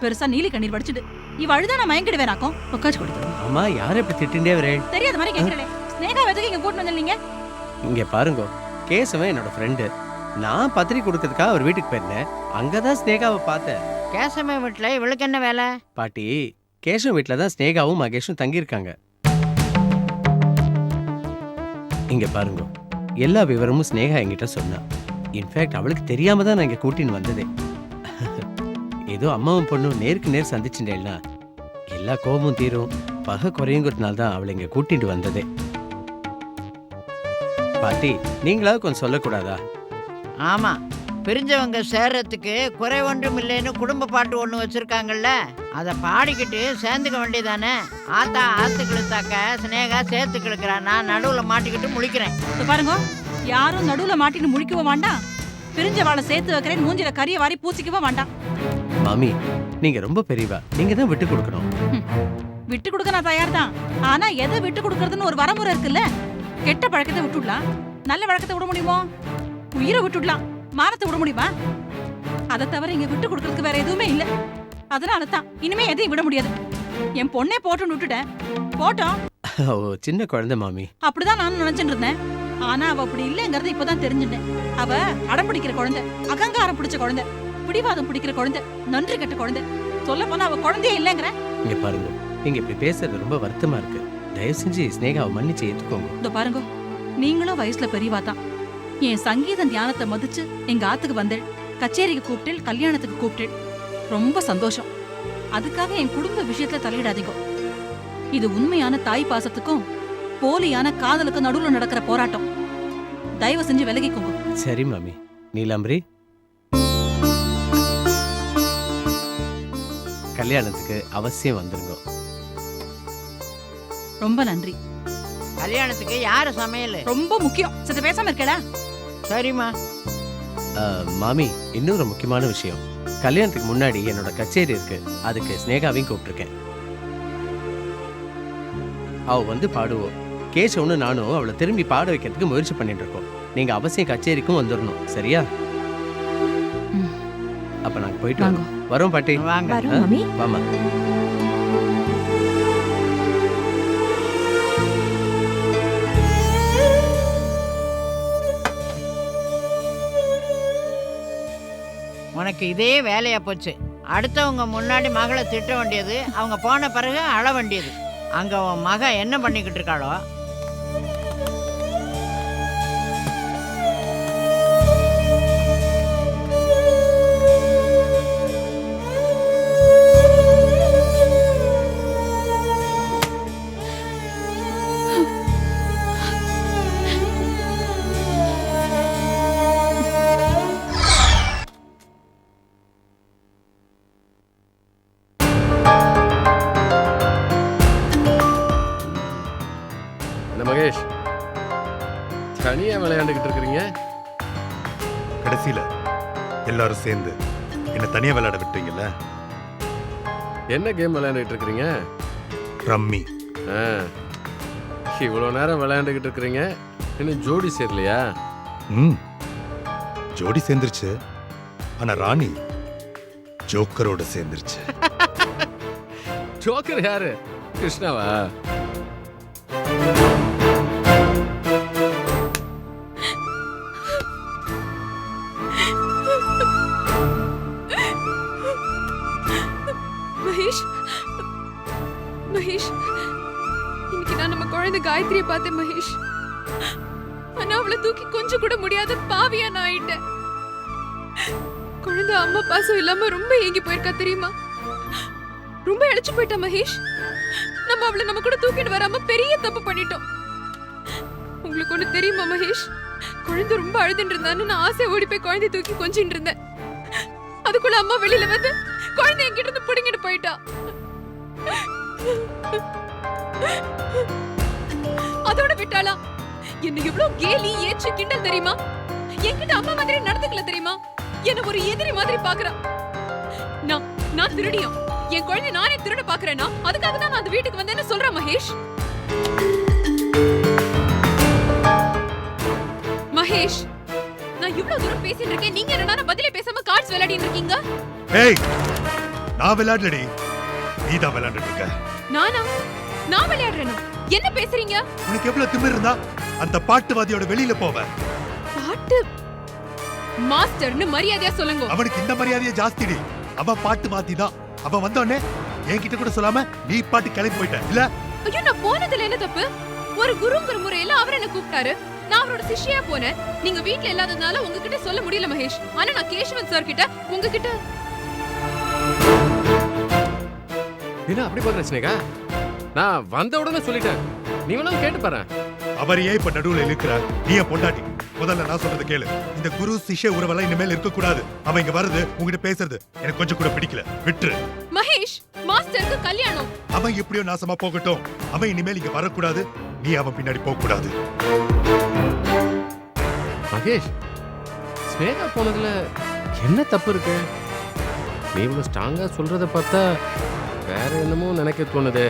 பெருசா நீலி கண்ணீர் வடிச்சிட்டு இவ அழுதா நான் மயங்கிடுவேனாக்கும். உட்காச்சு கொடுத்து. அம்மா யாரை இப்ப திட்டுண்டே வரேன்? தெரியாத மாதிரி கேக்குறே. ஸ்னேகா எதுக்கு இங்க கூட்டிட்டு வந்தீங்க? இங்க பாருங்க, கேசவன் என்னோட ஃப்ரெண்டு. நான் பத்திரிக்கை கொடுக்கறதுக்காக அவர் வீட்டுக்கு போயிருந்தேன். அங்கதான் ஸ்னேகாவை பார்த்தேன். கேசமே வீட்டுல இவளுக்கு என்ன வேலை? பாட்டி, கேசவன் வீட்டுல தான் ஸ்னேகாவும் மகேஷும் தங்கியிருக்காங்க. இங்க பாருங்க, எல்லா விவரமும் ஸ்னேகா என்கிட்ட சொன்னா. இன்ஃபேக்ட் அவளுக்கு தெரியாம தான் நான் இங்க கூட்டின்னு வந்ததே. ஏதோ அம்மாவும் பொண்ணும் நேருக்கு நேர் சந்திச்சுட்டேன்னா எல்லா கோபமும் தீரும், பகை குறையுங்கிறதுனால தான் அவளை இங்க கூட்டிட்டு வந்ததே. பாட்டி, நீங்களாவது கொஞ்சம் சொல்லக்கூடாதா? ஆமா, பிரிஞ்சவங்க சேர்றதுக்கு குறை ஒன்றும் இல்லைன்னு குடும்ப பாட்டு ஒண்ணு வச்சிருக்காங்கல்ல, அதை பாடிக்கிட்டு சேர்ந்துக்க வேண்டியதானே. ஆத்தா ஆத்துக்கிழுத்தாக்க ஸ்னேகா சேர்த்துக்கிழுக்கிறா. நான் நடுவுல மாட்டிக்கிட்டு முழிக்கிறேன். பாருங்க, யாரும் நடுவுல மாட்டின்னு முழிக்கவோ வேண்டாம். பிரிஞ்ச வாழை சேர்த்து வைக்கிறேன் மூஞ்சில கரிய வாரி பூச்சிக்கவோ வேண்டாம். மாமி, நீங்க ரொம்ப பெரியவா, நீங்க தான் விட்டு கொடுக்கணும். விட்டு கொடுக்க நான் தயார் தான். ஆனா எதை விட்டு கொடுக்கறதுன்னு ஒரு வரமுறை இருக்குல்ல. கெட்ட பழக்கத்தை விட்டுடலாம், நல்ல வழக்கத்தை விட முடியுமோ? உயிரை விட்டுடலாம், மானத்தை விட முடியுமா? அதை தவிர இங்க விட்டு கொடுக்கறதுக்கு வேற எதுவுமே இல்ல. அதனால தான் இனிமே எதையும் விட முடியாது. என் பொண்ணே போட்டுன்னு விட்டுட்டேன். போட்டோம். ஓ, சின்ன குழந்தை மாமி. அப்படிதான் நானும் நினைச்சிட்டு இருந்தேன். ஆனா அவ அப்படி இல்லைங்கறத இப்பதான் தெரிஞ்சுட்டேன். அவ அடம் பிடிக்கிற குழந்தை, அகங்காரம் பிடிச்ச குழந்தை, பிடிவாதம் பிடிக்கிற குழந்தை, நன்றி கட்ட குழந்தை. சொல்ல போனா அவ குழந்தையே இல்லைங்கிற. இங்க பாருங்க, நீங்க இப்படி பேசுறது ரொம்ப வருத்தமா இருக்கு. தயவு செஞ்சு ஸ்னேகாவை மன்னிச்சு ஏத்துக்கோங்க. இதோ பாருங்க, நீங்களும் வயசுல பெரியவா தான். என் சங்கீத தியானத்தை மதிச்சு எங்க ஆத்துக்கு வந்தேள். கச்சேரிக்கு கூப்பிட்டேள், கல்யாணத்துக்கு கூப்பிட்டேள். ரொம்ப சந்தோஷம். அதுக்காக என் குடும்ப விஷயத்துல தலையிடாதீங்க. இது உண்மையான தாய் பாசத்துக்கும் போலியான காதலுக்கும் நடுவுல நடக்கிற போராட்டம். தயவு செஞ்சு விலகிக்கோங்க. சரி மாமி. நீலாம்பரி, கல்யாணத்துக்கு அவசியம் வந்துருங்க. ரொம்ப நன்றி. கல்யாணத்துக்கு யாரு சமையல்? ரொம்ப முக்கியம். சத்த பேசாம இருக்கடா. சரிம்மா. மாமி, இன்னொரு முக்கியமான விஷயம். கல்யாணத்துக்கு முன்னாடி என்னோட கச்சேரி இருக்கு, அதுக்கு ஸ்னேகாவையும் கூப்பிட்டுருக்கேன். அவ வந்து பாடுவோம். கேசவனு நானும் அவளை திரும்பி பாட வைக்கிறதுக்கு முயற்சி பண்ணிட்டு இருக்கோம். நீங்க அவசியம் கச்சேரிக்கும் வந்துடணும், சரியா? அப்ப நாங்க போயிட்டு வரோம் பாட்டி. வாமா. உனக்கு இதே வேலையா போச்சு. அடுத்தவங்க முன்னாடி மகளை திட்ட வேண்டியது, அவங்க போன பிறகு அழ வேண்டியது. அங்க உன் மக என்ன பண்ணிக்கிட்டு இருக்காளோ? மகேஷ், தனியா விளையாண்டுகிட்டு இருக்கிறீங்க? கடைசியில எல்லாரும் சேர்ந்து என்ன தனியா விளையாட விட்டீங்கல்ல. என்ன கேம் விளையாண்டுகிட்டு இருக்கிறீங்க? ரம்மி. இவ்வளோ நேரம் விளையாண்டுகிட்டு இருக்கிறீங்க, இன்னும் ஜோடி சேரலையா? ஜோடி சேர்ந்துருச்சு. ஆனா ராணி ஜோக்கரோட சேர்ந்துருச்சு. ஜோக்கர் யாரு? கிருஷ்ணாவா? மகேஷ், இன்னைக்கு நான் நம்ம குழந்தை காயத்ரியை பார்த்தேன் மகேஷ். ஆனா அவளை தூக்கி கொஞ்சம் கூட முடியாத பாவியா நான் ஆயிட்டேன். குழந்தை அம்மா பாசம் இல்லாம ரொம்ப ஏங்கி போயிருக்கா தெரியுமா? ரொம்ப இழைச்சு போயிட்டா மகேஷ். நம்ம அவளை நம்ம கூட தூக்கிட்டு வராம பெரிய தப்பு பண்ணிட்டோம். உங்களுக்கு ஒண்ணு தெரியுமா மகேஷ்? குழந்தை ரொம்ப அழுதுன்னு இருந்தான்னு நான் ஆசை ஓடி போய் குழந்தை தூக்கி கொஞ்சிட்டு இருந்தேன். அதுக்குள்ள அம்மா வெளியில வந்து குழந்தை என்கிட்ட இருந்து புடுங்கிட்டு போயிட்டா. அதோட விட்டாளா? என்ன எவ்வளவு கேலி ஏச்சு கிண்டல் தெரியுமா? என்கிட்ட அம்மா மாதிரி நடந்துக்கல தெரியுமா? என்ன ஒரு எதிரி மாதிரி பாக்குறா. நான் திருடியும் என் குழந்தை நானே திருட பாக்குறேன்னா அதுக்காக தான் நான் அந்த வீட்டுக்கு வந்தேன்னு சொல்றேன் மகேஷ். மகேஷ், நான் இவ்வளவு தூரம் பேசிட்டு இருக்கேன், நீங்க என்னடா பதிலே பேசாம கார்ட்ஸ் விளையாடிட்டு இருக்கீங்க? ஏய், நான் விளையாடலடி, நீ தான் விளையாடிட்டு இருக்க. நான் விளையாடுறேனா? என்ன பேசுறீங்க? உனக்கு எவ்வளவு திமிரு இருந்தா அந்த பாட்டுவாதியோட வெளியில போவ? பாட்டு மாஸ்டர்னு மரியாதையா சொல்லுங்க. அவனுக்கு இந்த மரியாதையே ஜாஸ்திடி. அவன் பாட்டுவாதி தான். அவன் வந்தோடனே என்கிட்ட கூட சொல்லாம நீ பாட்டு கிளம்பி போயிட்ட இல்ல? ஐயோ, நான் போனதுல என்ன தப்பு? ஒரு குருங்கிற முறையில அவர் என்ன கூப்பிட்டாரு, நான் அவரோட சிஷ்யா போனேன். நீங்க வீட்ல இல்லாததுனால உங்ககிட்ட சொல்ல முடியல மகேஷ். ஆனா நான் கேஷவன் சார் கிட்ட உங்ககிட்ட. என்ன அப்படி பாக்குற ஸ்னேகா? நான் வந்த உடனே சொல்லிட்டேன், நீ வேணாலும் கேட்டு பாரு. அவர் ஏன் இப்ப நடுவுல இருக்கிற? நீ என் பொண்டாட்டி. முதல்ல நான் சொல்றது கேளு. இந்த குரு சிஷ்ய உறவெல்லாம் இனிமேல் இருக்க கூடாது. அவன் இங்க வருது, உங்ககிட்ட பேசுறது எனக்கு கொஞ்சம் கூட பிடிக்கல. விட்டுரு மகேஷ். மாஸ்டருக்கு கல்யாணம். அவன் எப்படியோ நாசமா போகட்டும். அவன் இனிமேல் இங்க வரக்கூடாது. நீ அவன் பின்னாடி போக கூடாது. மகேஷ், ஸ்னேகா போனதுல என்ன தப்பு இருக்கு? நீ இவ்வளவு ஸ்ட்ராங்கா சொல்றத பார்த்தா வேற என்னமோ நினைக்க தோணுது.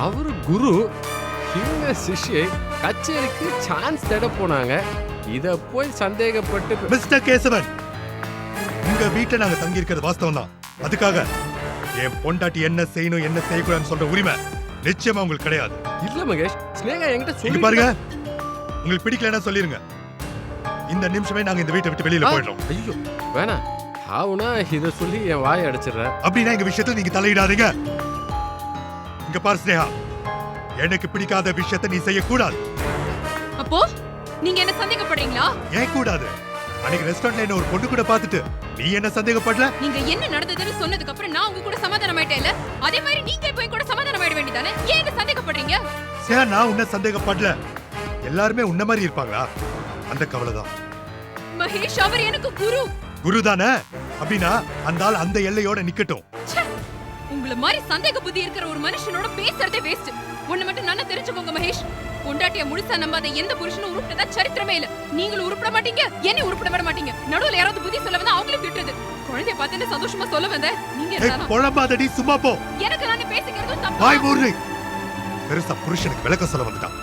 அவரு குரு, இவங்க சிஷ்யை கச்சேரிக்கு சான்ஸ் தேட போனாங்க. இத போய் சந்தேகப்பட்டு. மிஸ்டர் கேசவன், உங்க வீட்டை நாங்க தங்கி இருக்கிறது வாஸ்தவம் தான். அதுக்காக என் பொண்டாட்டி என்ன செய்யணும் என்ன செய்யக்கூடாதுன்னு சொல்ற உரிமை நிச்சயமா உங்களுக்கு கிடையாது. இல்ல மகேஷ், ஸ்னேகா என்கிட்ட இங்க சொல்லி பாருங்க, உங்களுக்கு பிடிக்கலன்னா சொல்லிருங்க. இந்த நிமிஷமே நாங்க இந்த வீட்டை விட்டு வெளியில போயிடுறோம். ஐயோ வேணாம், ஆவுனா இத சொல்லி என் வாயை அடிச்சிடுற. அப்படின்னா எங்க விஷயத்துல நீங்க தலையிடாதீங்க. இங்க பாரு ஸ்னேகா, எனக்கு பிடிக்காத விஷயத்தை நீ செய்யக்கூடாது. அப்போ நீங்க என்ன சந்தேகப்படுறீங்களா? ஏன் கூடாது? அன்னைக்கு ரெஸ்டாரண்ட்ல என்ன ஒரு பொண்ணு கூட பார்த்துட்டு நீ என்ன சந்தேகப்படல? நீங்க என்ன நடந்ததுன்னு சொன்னதுக்கு அப்புறம் நான் உங்க கூட சமாதானம் ஆயிட்டேன்ல, அதே மாதிரி நீங்க போய் கூட சமாதானம் ஆயிட வேண்டியதானே? ஏன் என்ன சந்தேகப்படுறீங்க? சார், நான் உன்ன சந்தேகப்படல. எல்லாருமே உன்ன மாதிரி இருப்பாங்களா? அந்த கவலை தான். மகேஷ், அவர் எனக்கு குரு. குரு தானே? அப்படின்னா அந்த ஆள் அந்த எல்லையோட நிக்கட்டும். உங்கள மாதிரி சந்தேக புத்தி இருக்கிற ஒரு மனுஷனோட பேசுறதே வேஸ்ட். ஒண்ணு மட்டும் நல்லா தெரிஞ்சுக்கோங்க மகேஷ், பொண்டாட்டிய முழுசா நம்பாத எந்த புருஷனும் உருப்பட்டதா சரித்திரமே இல்ல. நீங்களும் உருப்பட மாட்டீங்க, என்ன உருப்பட விட மாட்டீங்க. நடுவுல யாராவது புத்தி சொல்ல வந்தா அவங்களும் திட்டுறது. குழந்தைய பார்த்து சந்தோஷமா சொல்ல வந்தேன். நீங்க பொழம்பாதடி, சும்மா போ. எனக்கு நான் பேசிக்கிறதும் தப்பு. வாய் மூடு. பெருசா புருஷனுக்கு விளக்க சொல்ல வந்துட்டான்.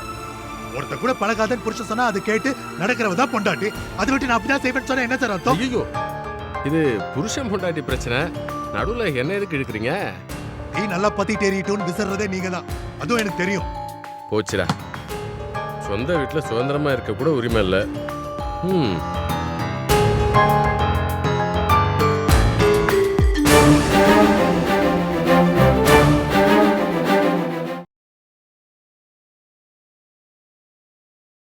ஒருத்த கூட பழகாதன்னு புருஷன் சொன்னா அது கேட்டு நடக்கிறவ தான் பொண்டாட்டி. அதை விட்டு நான் அப்படிதான் செய்வேன்னு சொன்னா என்ன சார் அர்த்தம்? ஐயோ, இது புருஷன் பொண்டாட்டி பிரச்சனை. நடுவுல என்ன எதுக்கு இழுக்கிறீங்க? நீ நல்லா பத்தி தேறிட்டோன்னு விசறதே நீங்க தான். அதுவும் எனக்கு தெரியும். போச்சுடா, சொந்த வீட்டுல சுதந்திரமா இருக்க கூட உரிமை இல்ல.